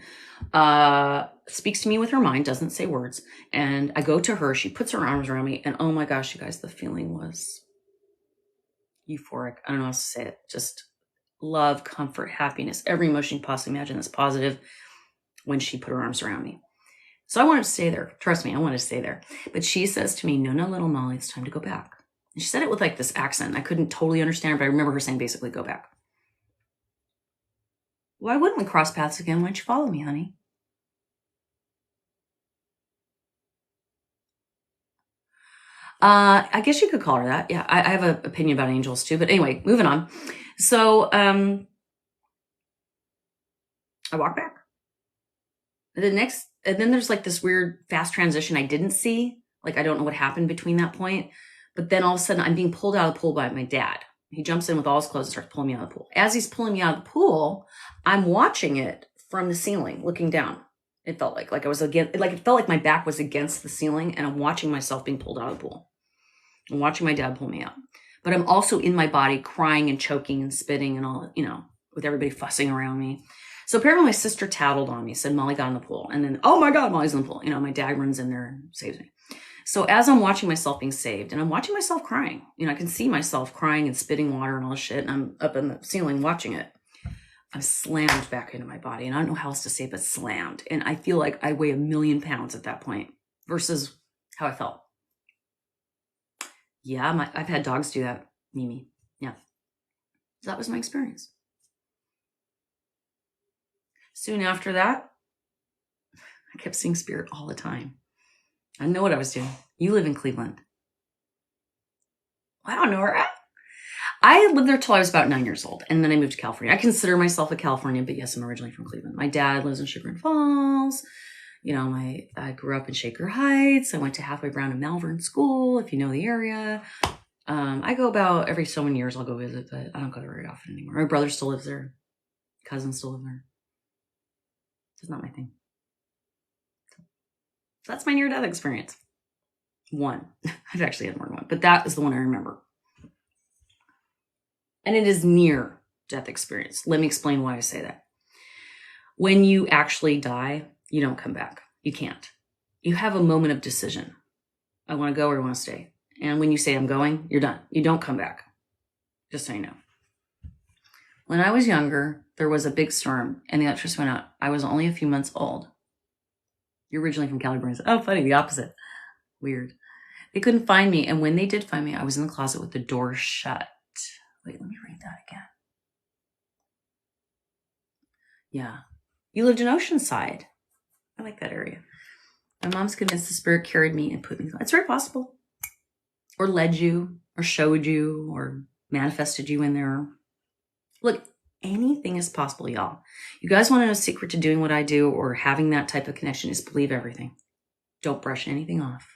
Speaks to me with her mind, doesn't say words. And I go to her, she puts her arms around me, and oh my gosh, you guys, the feeling was euphoric. I don't know how to say it. Just love, comfort, happiness, every emotion you possibly imagine that's positive when she put her arms around me. So I wanted to stay there. Trust me, I wanted to stay there. But she says to me, no, little Molly, it's time to go back. And she said it with like this accent. I couldn't totally understand her, but I remember her saying basically, go back. Why wouldn't we cross paths again? Why don't you follow me, honey? I guess you could call her that. Yeah, I have an opinion about angels too. But anyway, moving on. So I walk back. And then there's like this weird fast transition I didn't see. Like, I don't know what happened between that point. But then all of a sudden, I'm being pulled out of the pool by my dad. He jumps in with all his clothes and starts pulling me out of the pool. As he's pulling me out of the pool, I'm watching it from the ceiling, looking down. It felt like I was again, like it felt like my back was against the ceiling, and I'm watching myself being pulled out of the pool. I'm watching my dad pull me out. But I'm also in my body crying and choking and spitting and all, with everybody fussing around me. So apparently my sister tattled on me, said Molly got in the pool. And then, oh my God, Molly's in the pool. My dad runs in there and saves me. So as I'm watching myself being saved, and I'm watching myself crying, I can see myself crying and spitting water and all this shit, and I'm up in the ceiling watching it. I'm slammed back into my body, and I don't know how else to say it, but slammed. And I feel like I weigh 1,000,000 pounds at that point versus how I felt. Yeah, I've had dogs do that, Mimi. Yeah. So that was my experience. Soon after that, I kept seeing spirit all the time. I know what I was doing. You live in Cleveland. I don't know where. I lived there till I was about 9 years old, and then I moved to California. I consider myself a Californian, but yes, I'm originally from Cleveland. My dad lives in Chagrin Falls. I grew up in Shaker Heights. I went to Halfway Brown and Malvern School, if you know the area. I go about every so many years. I'll go visit, but I don't go there very often anymore. My brother still lives there. Cousins still live there. It's not my thing. So that's my near-death experience. One. I've actually had more than one, but that is the one I remember. And it is near-death experience. Let me explain why I say that. When you actually die, you don't come back. You can't. You have a moment of decision. I want to go or I want to stay. And when you say I'm going, you're done. You don't come back. Just so you know. When I was younger, there was a big storm and the electricity went out. I was only a few months old. You're originally from California. Oh, funny, the opposite. Weird. They couldn't find me. And when they did find me, I was in the closet with the door shut. Wait, let me read that again. Yeah. You lived in Oceanside. I like that area. My mom's convinced the spirit carried me and put me. It's very possible. Or led you, or showed you, or manifested you in there. Look, anything is possible, y'all. You guys want to know a secret to doing what I do or having that type of connection is believe everything. Don't brush anything off.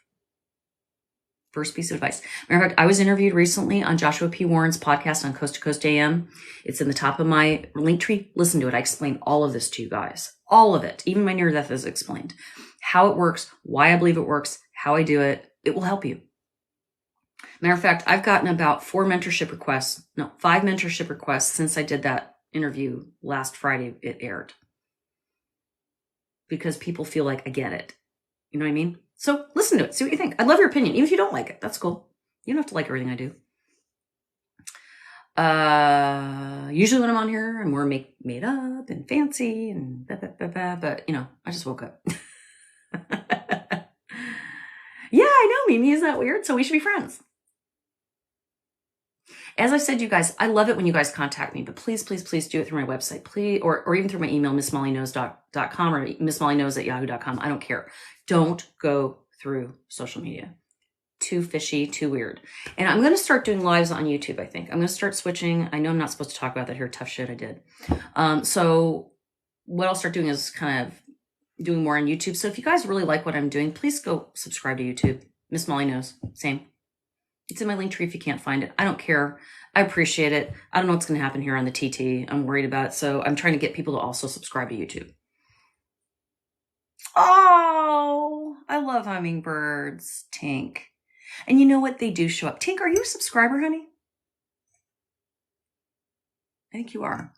First piece of advice. Matter of fact, I was interviewed recently on Joshua P. Warren's podcast on Coast to Coast AM. It's in the top of my link tree. Listen to it. I explained all of this to you guys. All of it. Even my near death is explained. How it works, why I believe it works, how I do it. It will help you. Matter of fact, I've gotten about 5 mentorship requests since I did that interview last Friday. It aired. Because people feel like I get it. You know what I mean? So listen to it. See what you think. I'd love your opinion. Even if you don't like it, that's cool. You don't have to like everything I do. Usually when I'm on here, I'm more made up and fancy and but I just woke up. Yeah, I know, Mimi. Isn't that weird? So we should be friends. As I said, you guys, I love it when you guys contact me, but please, please, please do it through my website, please, or even through my email, missmollyknows.com or missmollyknows@yahoo.com. I don't care. Don't go through social media. Too fishy, too weird. And I'm going to start doing lives on YouTube, I think. I'm going to start switching. I know I'm not supposed to talk about that here. Tough shit I did. So what I'll start doing is kind of doing more on YouTube. So if you guys really like what I'm doing, please go subscribe to YouTube. Miss Molly Knows. Same. It's in my link tree if you can't find it. I don't care. I appreciate it. I don't know what's going to happen here on the TT. I'm worried about it. So I'm trying to get people to also subscribe to YouTube. Oh, I love hummingbirds. Tink. And you know what? They do show up. Tink, are you a subscriber, honey? I think you are.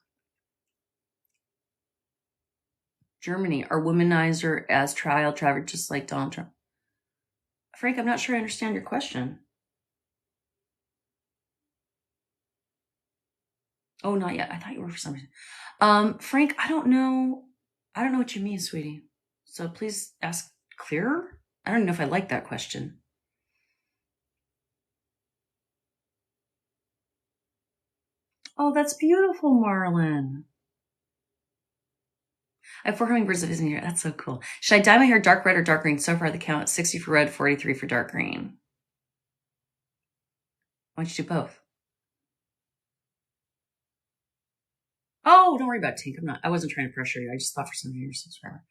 Germany, our womanizer as trial driver, just like Donald Trump. Frank, I'm not sure I understand your question. Oh, not yet. I thought you were for some reason. Frank, I don't know. I don't know what you mean, sweetie. So please ask clearer? I don't know if I like that question. Oh, that's beautiful, Marlon. I have 4 hummingbirds that visit here. That's so cool. Should I dye my hair dark red or dark green? So far, the count 60 for red, 43 for dark green. Why don't you do both? Oh, don't worry about it, Tink. I wasn't trying to pressure you. I just thought for some reason forever.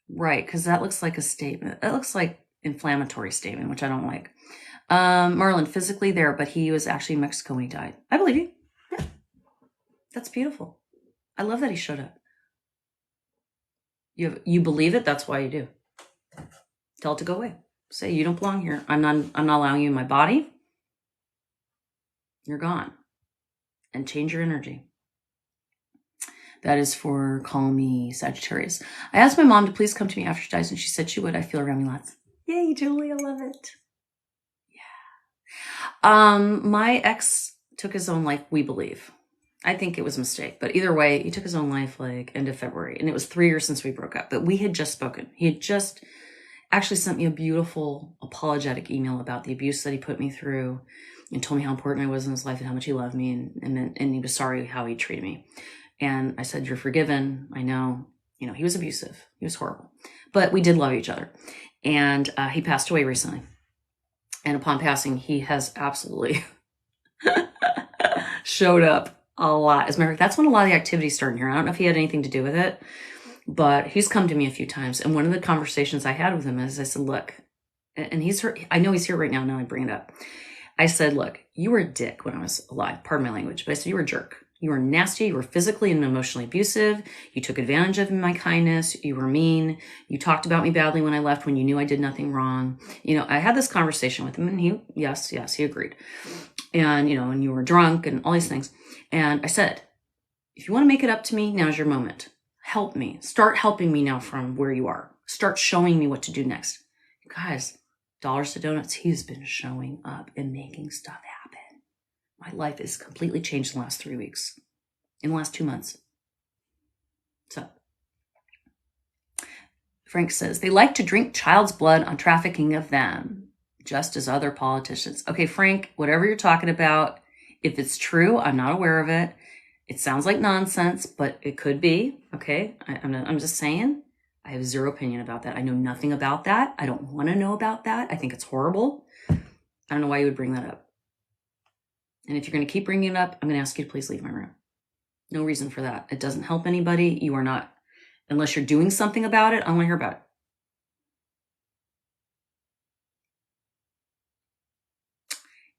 Right, because that looks like a statement. That looks like inflammatory statement, which I don't like. Marlon, physically there, but he was actually in Mexico when he died. I believe you. Yeah. That's beautiful. I love that he showed up. You believe it, that's why you do. Tell it to go away. Say you don't belong here. I'm not allowing you in my body. You're gone. And change your energy. That is for Call Me Sagittarius. I asked my mom to please come to me after she dies, and she said she would. I feel around me lots. Yay, Julie, I love it. Yeah. My ex took his own life, we believe. I think it was a mistake, but either way, he took his own life like end of February, and it was 3 years since we broke up, but we had just spoken. He had just actually sent me a beautiful apologetic email about the abuse that he put me through and told me how important I was in his life and how much he loved me, and he was sorry how he treated me. And I said, you're forgiven. I know, he was abusive. He was horrible, but we did love each other. And he passed away recently. And upon passing, he has absolutely showed up a lot. As a matter of fact, that's when a lot of the activity started here. I don't know if he had anything to do with it, but he's come to me a few times. And one of the conversations I had with him is I said, look, and I know he's here right now. Now I bring it up. I said, look, you were a dick when I was alive. Pardon my language, but I said, you were a jerk. You were nasty. You were physically and emotionally abusive. You took advantage of my kindness. You were mean. You talked about me badly when I left when you knew I did nothing wrong. I had this conversation with him, and yes, he agreed. And, and you were drunk and all these things. And I said, if you want to make it up to me, now's your moment. Help me. Start helping me now from where you are. Start showing me what to do next. You guys, dollars to donuts, he's been showing up and making stuff happen. My life is completely changed in the last 3 weeks, in the last 2 months. So, Frank says, they like to drink child's blood on trafficking of them, just as other politicians. Okay, Frank, whatever you're talking about, if it's true, I'm not aware of it. It sounds like nonsense, but it could be. Okay, I'm just saying. I have zero opinion about that. I know nothing about that. I don't want to know about that. I think it's horrible. I don't know why you would bring that up. And if you're going to keep bringing it up, I'm going to ask you to please leave my room. No reason for that. It doesn't help anybody. You are not, unless you're doing something about it, I want to hear about it.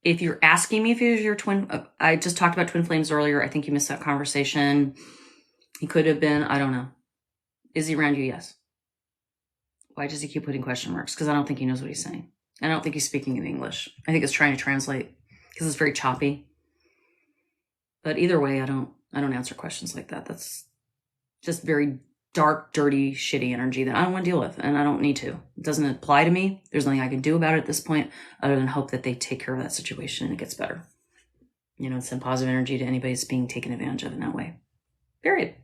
If you're asking me if he was your twin, I just talked about twin flames earlier. I think you missed that conversation. He could have been, I don't know. Is he around you? Yes. Why does he keep putting question marks? Because I don't think he knows what he's saying. I don't think he's speaking in English. I think it's trying to translate because it's very choppy. But either way, I don't answer questions like that. That's just very dark, dirty, shitty energy that I don't want to deal with, and I don't need to. It doesn't apply to me. There's nothing I can do about it at this point other than hope that they take care of that situation and it gets better. Send positive energy to anybody that's being taken advantage of in that way. Period.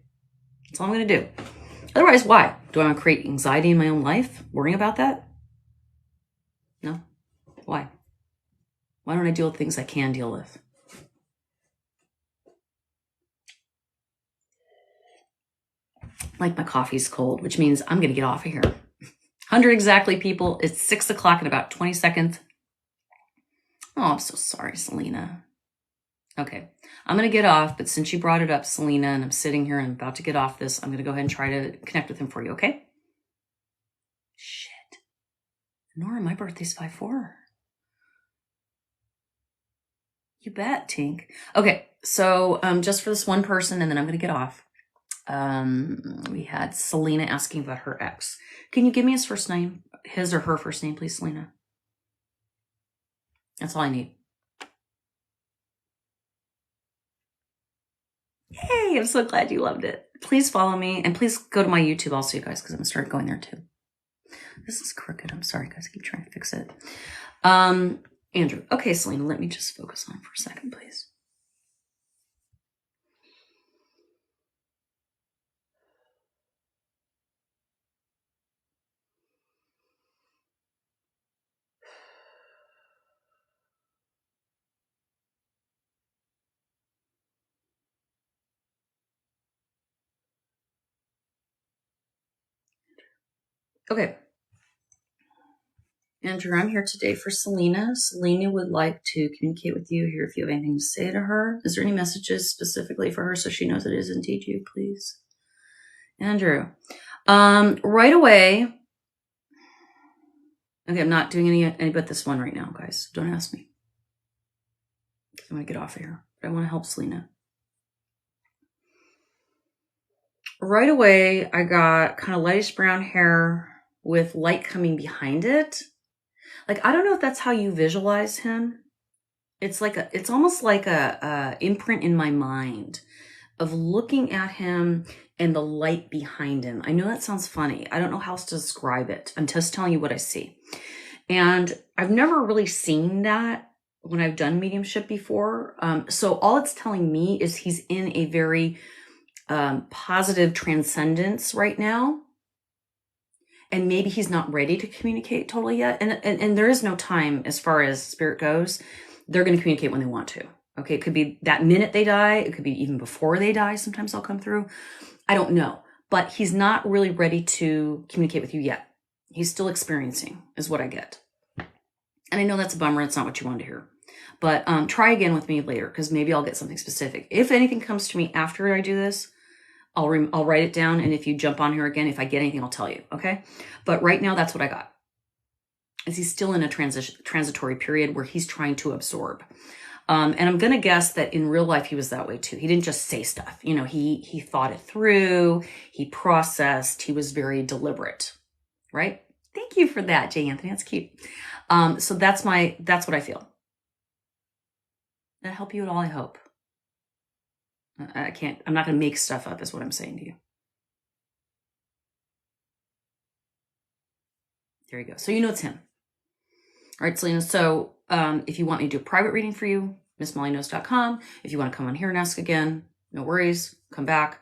That's all I'm going to do. Otherwise, why? Do I want to create anxiety in my own life? Worrying about that? No. Why? Why don't I deal with things I can deal with? Like my coffee's cold, which means I'm going to get off of here. 100 exactly, people. It's 6 o'clock in about 20 seconds. Oh, I'm so sorry, Selena. Okay, I'm going to get off, but since you brought it up, Selena, and I'm sitting here and I'm about to get off this, I'm going to go ahead and try to connect with him for you, okay? Shit. Nora, my birthday's 5/4. You bet, Tink. Okay, so just for this one person, and then I'm going to get off. We had Selena asking about her ex. Can you give me his first name? His or her first name, please, Selena? That's all I need. Hey, I'm so glad you loved it. Please follow me, and please go to my YouTube also, you guys, because I'm going to start going there too. This is crooked. I'm sorry, guys. I keep trying to fix it. Andrew. Okay, Selena, let me just focus on it for a second, please. Okay. Andrew, I'm here today for Selena. Selena would like to communicate with you here if you have anything to say to her. Is there any messages specifically for her so she knows it is indeed you, please? Andrew. Right away. Okay, I'm not doing any but this one right now, guys. Don't ask me. I'm going to get off of here. But I want to help Selena. Right away, I got kind of lightish brown hair with light coming behind it. Like, I don't know if that's how you visualize him. It's almost like a imprint in my mind of looking at him and the light behind him. I know that sounds funny. I don't know how else to describe it. I'm just telling you what I see. And I've never really seen that when I've done mediumship before. So all it's telling me is he's in a very positive transcendence right now. And maybe he's not ready to communicate totally yet. And there is no time as far as spirit goes. They're going to communicate when they want to. Okay, it could be that minute they die. It could be even before they die. Sometimes they'll come through. I don't know. But he's not really ready to communicate with you yet. He's still experiencing, is what I get. And I know that's a bummer. It's not what you wanted to hear. But try again with me later, because maybe I'll get something specific. If anything comes to me after I do this, I'll write it down. And if you jump on here again, if I get anything, I'll tell you. Okay. But right now, that's what I got. Is he's still in a transitory period where he's trying to absorb. And I'm going to guess that in real life, he was that way too. He didn't just say stuff. You know, he thought it through. He processed. He was very deliberate. Right. Thank you for that, Jay Anthony. That's cute. So that's what I feel. That help you at all, I hope. I'm not going to make stuff up is what I'm saying to you. There you go. So you know it's him. All right, Selena. So if you want me to do a private reading for you, MissMollyKnows.com. If you want to come on here and ask again, no worries. Come back.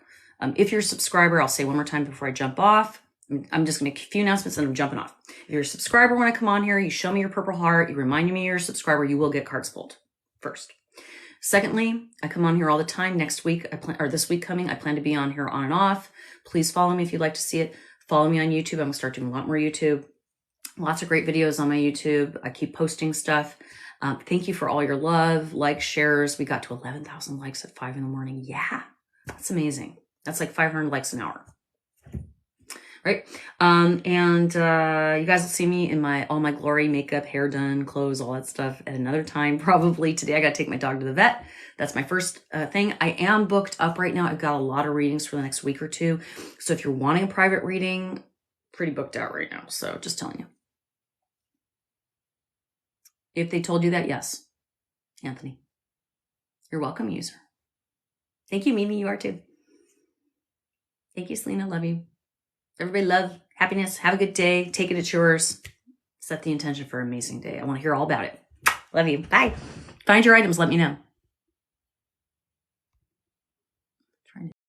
If you're a subscriber, I'll say one more time before I jump off. I'm just going to make a few announcements and I'm jumping off. If you're a subscriber, when I come on here, you show me your purple heart, you remind me you're a subscriber, you will get cards pulled first. Secondly, I come on here all the time. Next week, this week coming, I plan to be on here on and off. Please follow me if you'd like to see it. Follow me on YouTube. I'm going to start doing a lot more YouTube. Lots of great videos on my YouTube. I keep posting stuff. Thank you for all your love, likes, shares. We got to 11,000 likes at 5 a.m. Yeah, that's amazing. That's like 500 likes an hour. Right. You guys will see me in all my glory, makeup, hair done, clothes, all that stuff at another time. Probably today. I got to take my dog to the vet. That's my first thing. I am booked up right now. I've got a lot of readings for the next week or two. So if you're wanting a private reading, pretty booked out right now. So just telling you. If they told you that, yes. Anthony. You're welcome, user. Thank you, Mimi. You are too. Thank you, Selena. Love you. Everybody love, happiness, have a good day. Take it, it's yours. Set the intention for an amazing day. I want to hear all about it. Love you. Bye. Find your items. Let me know.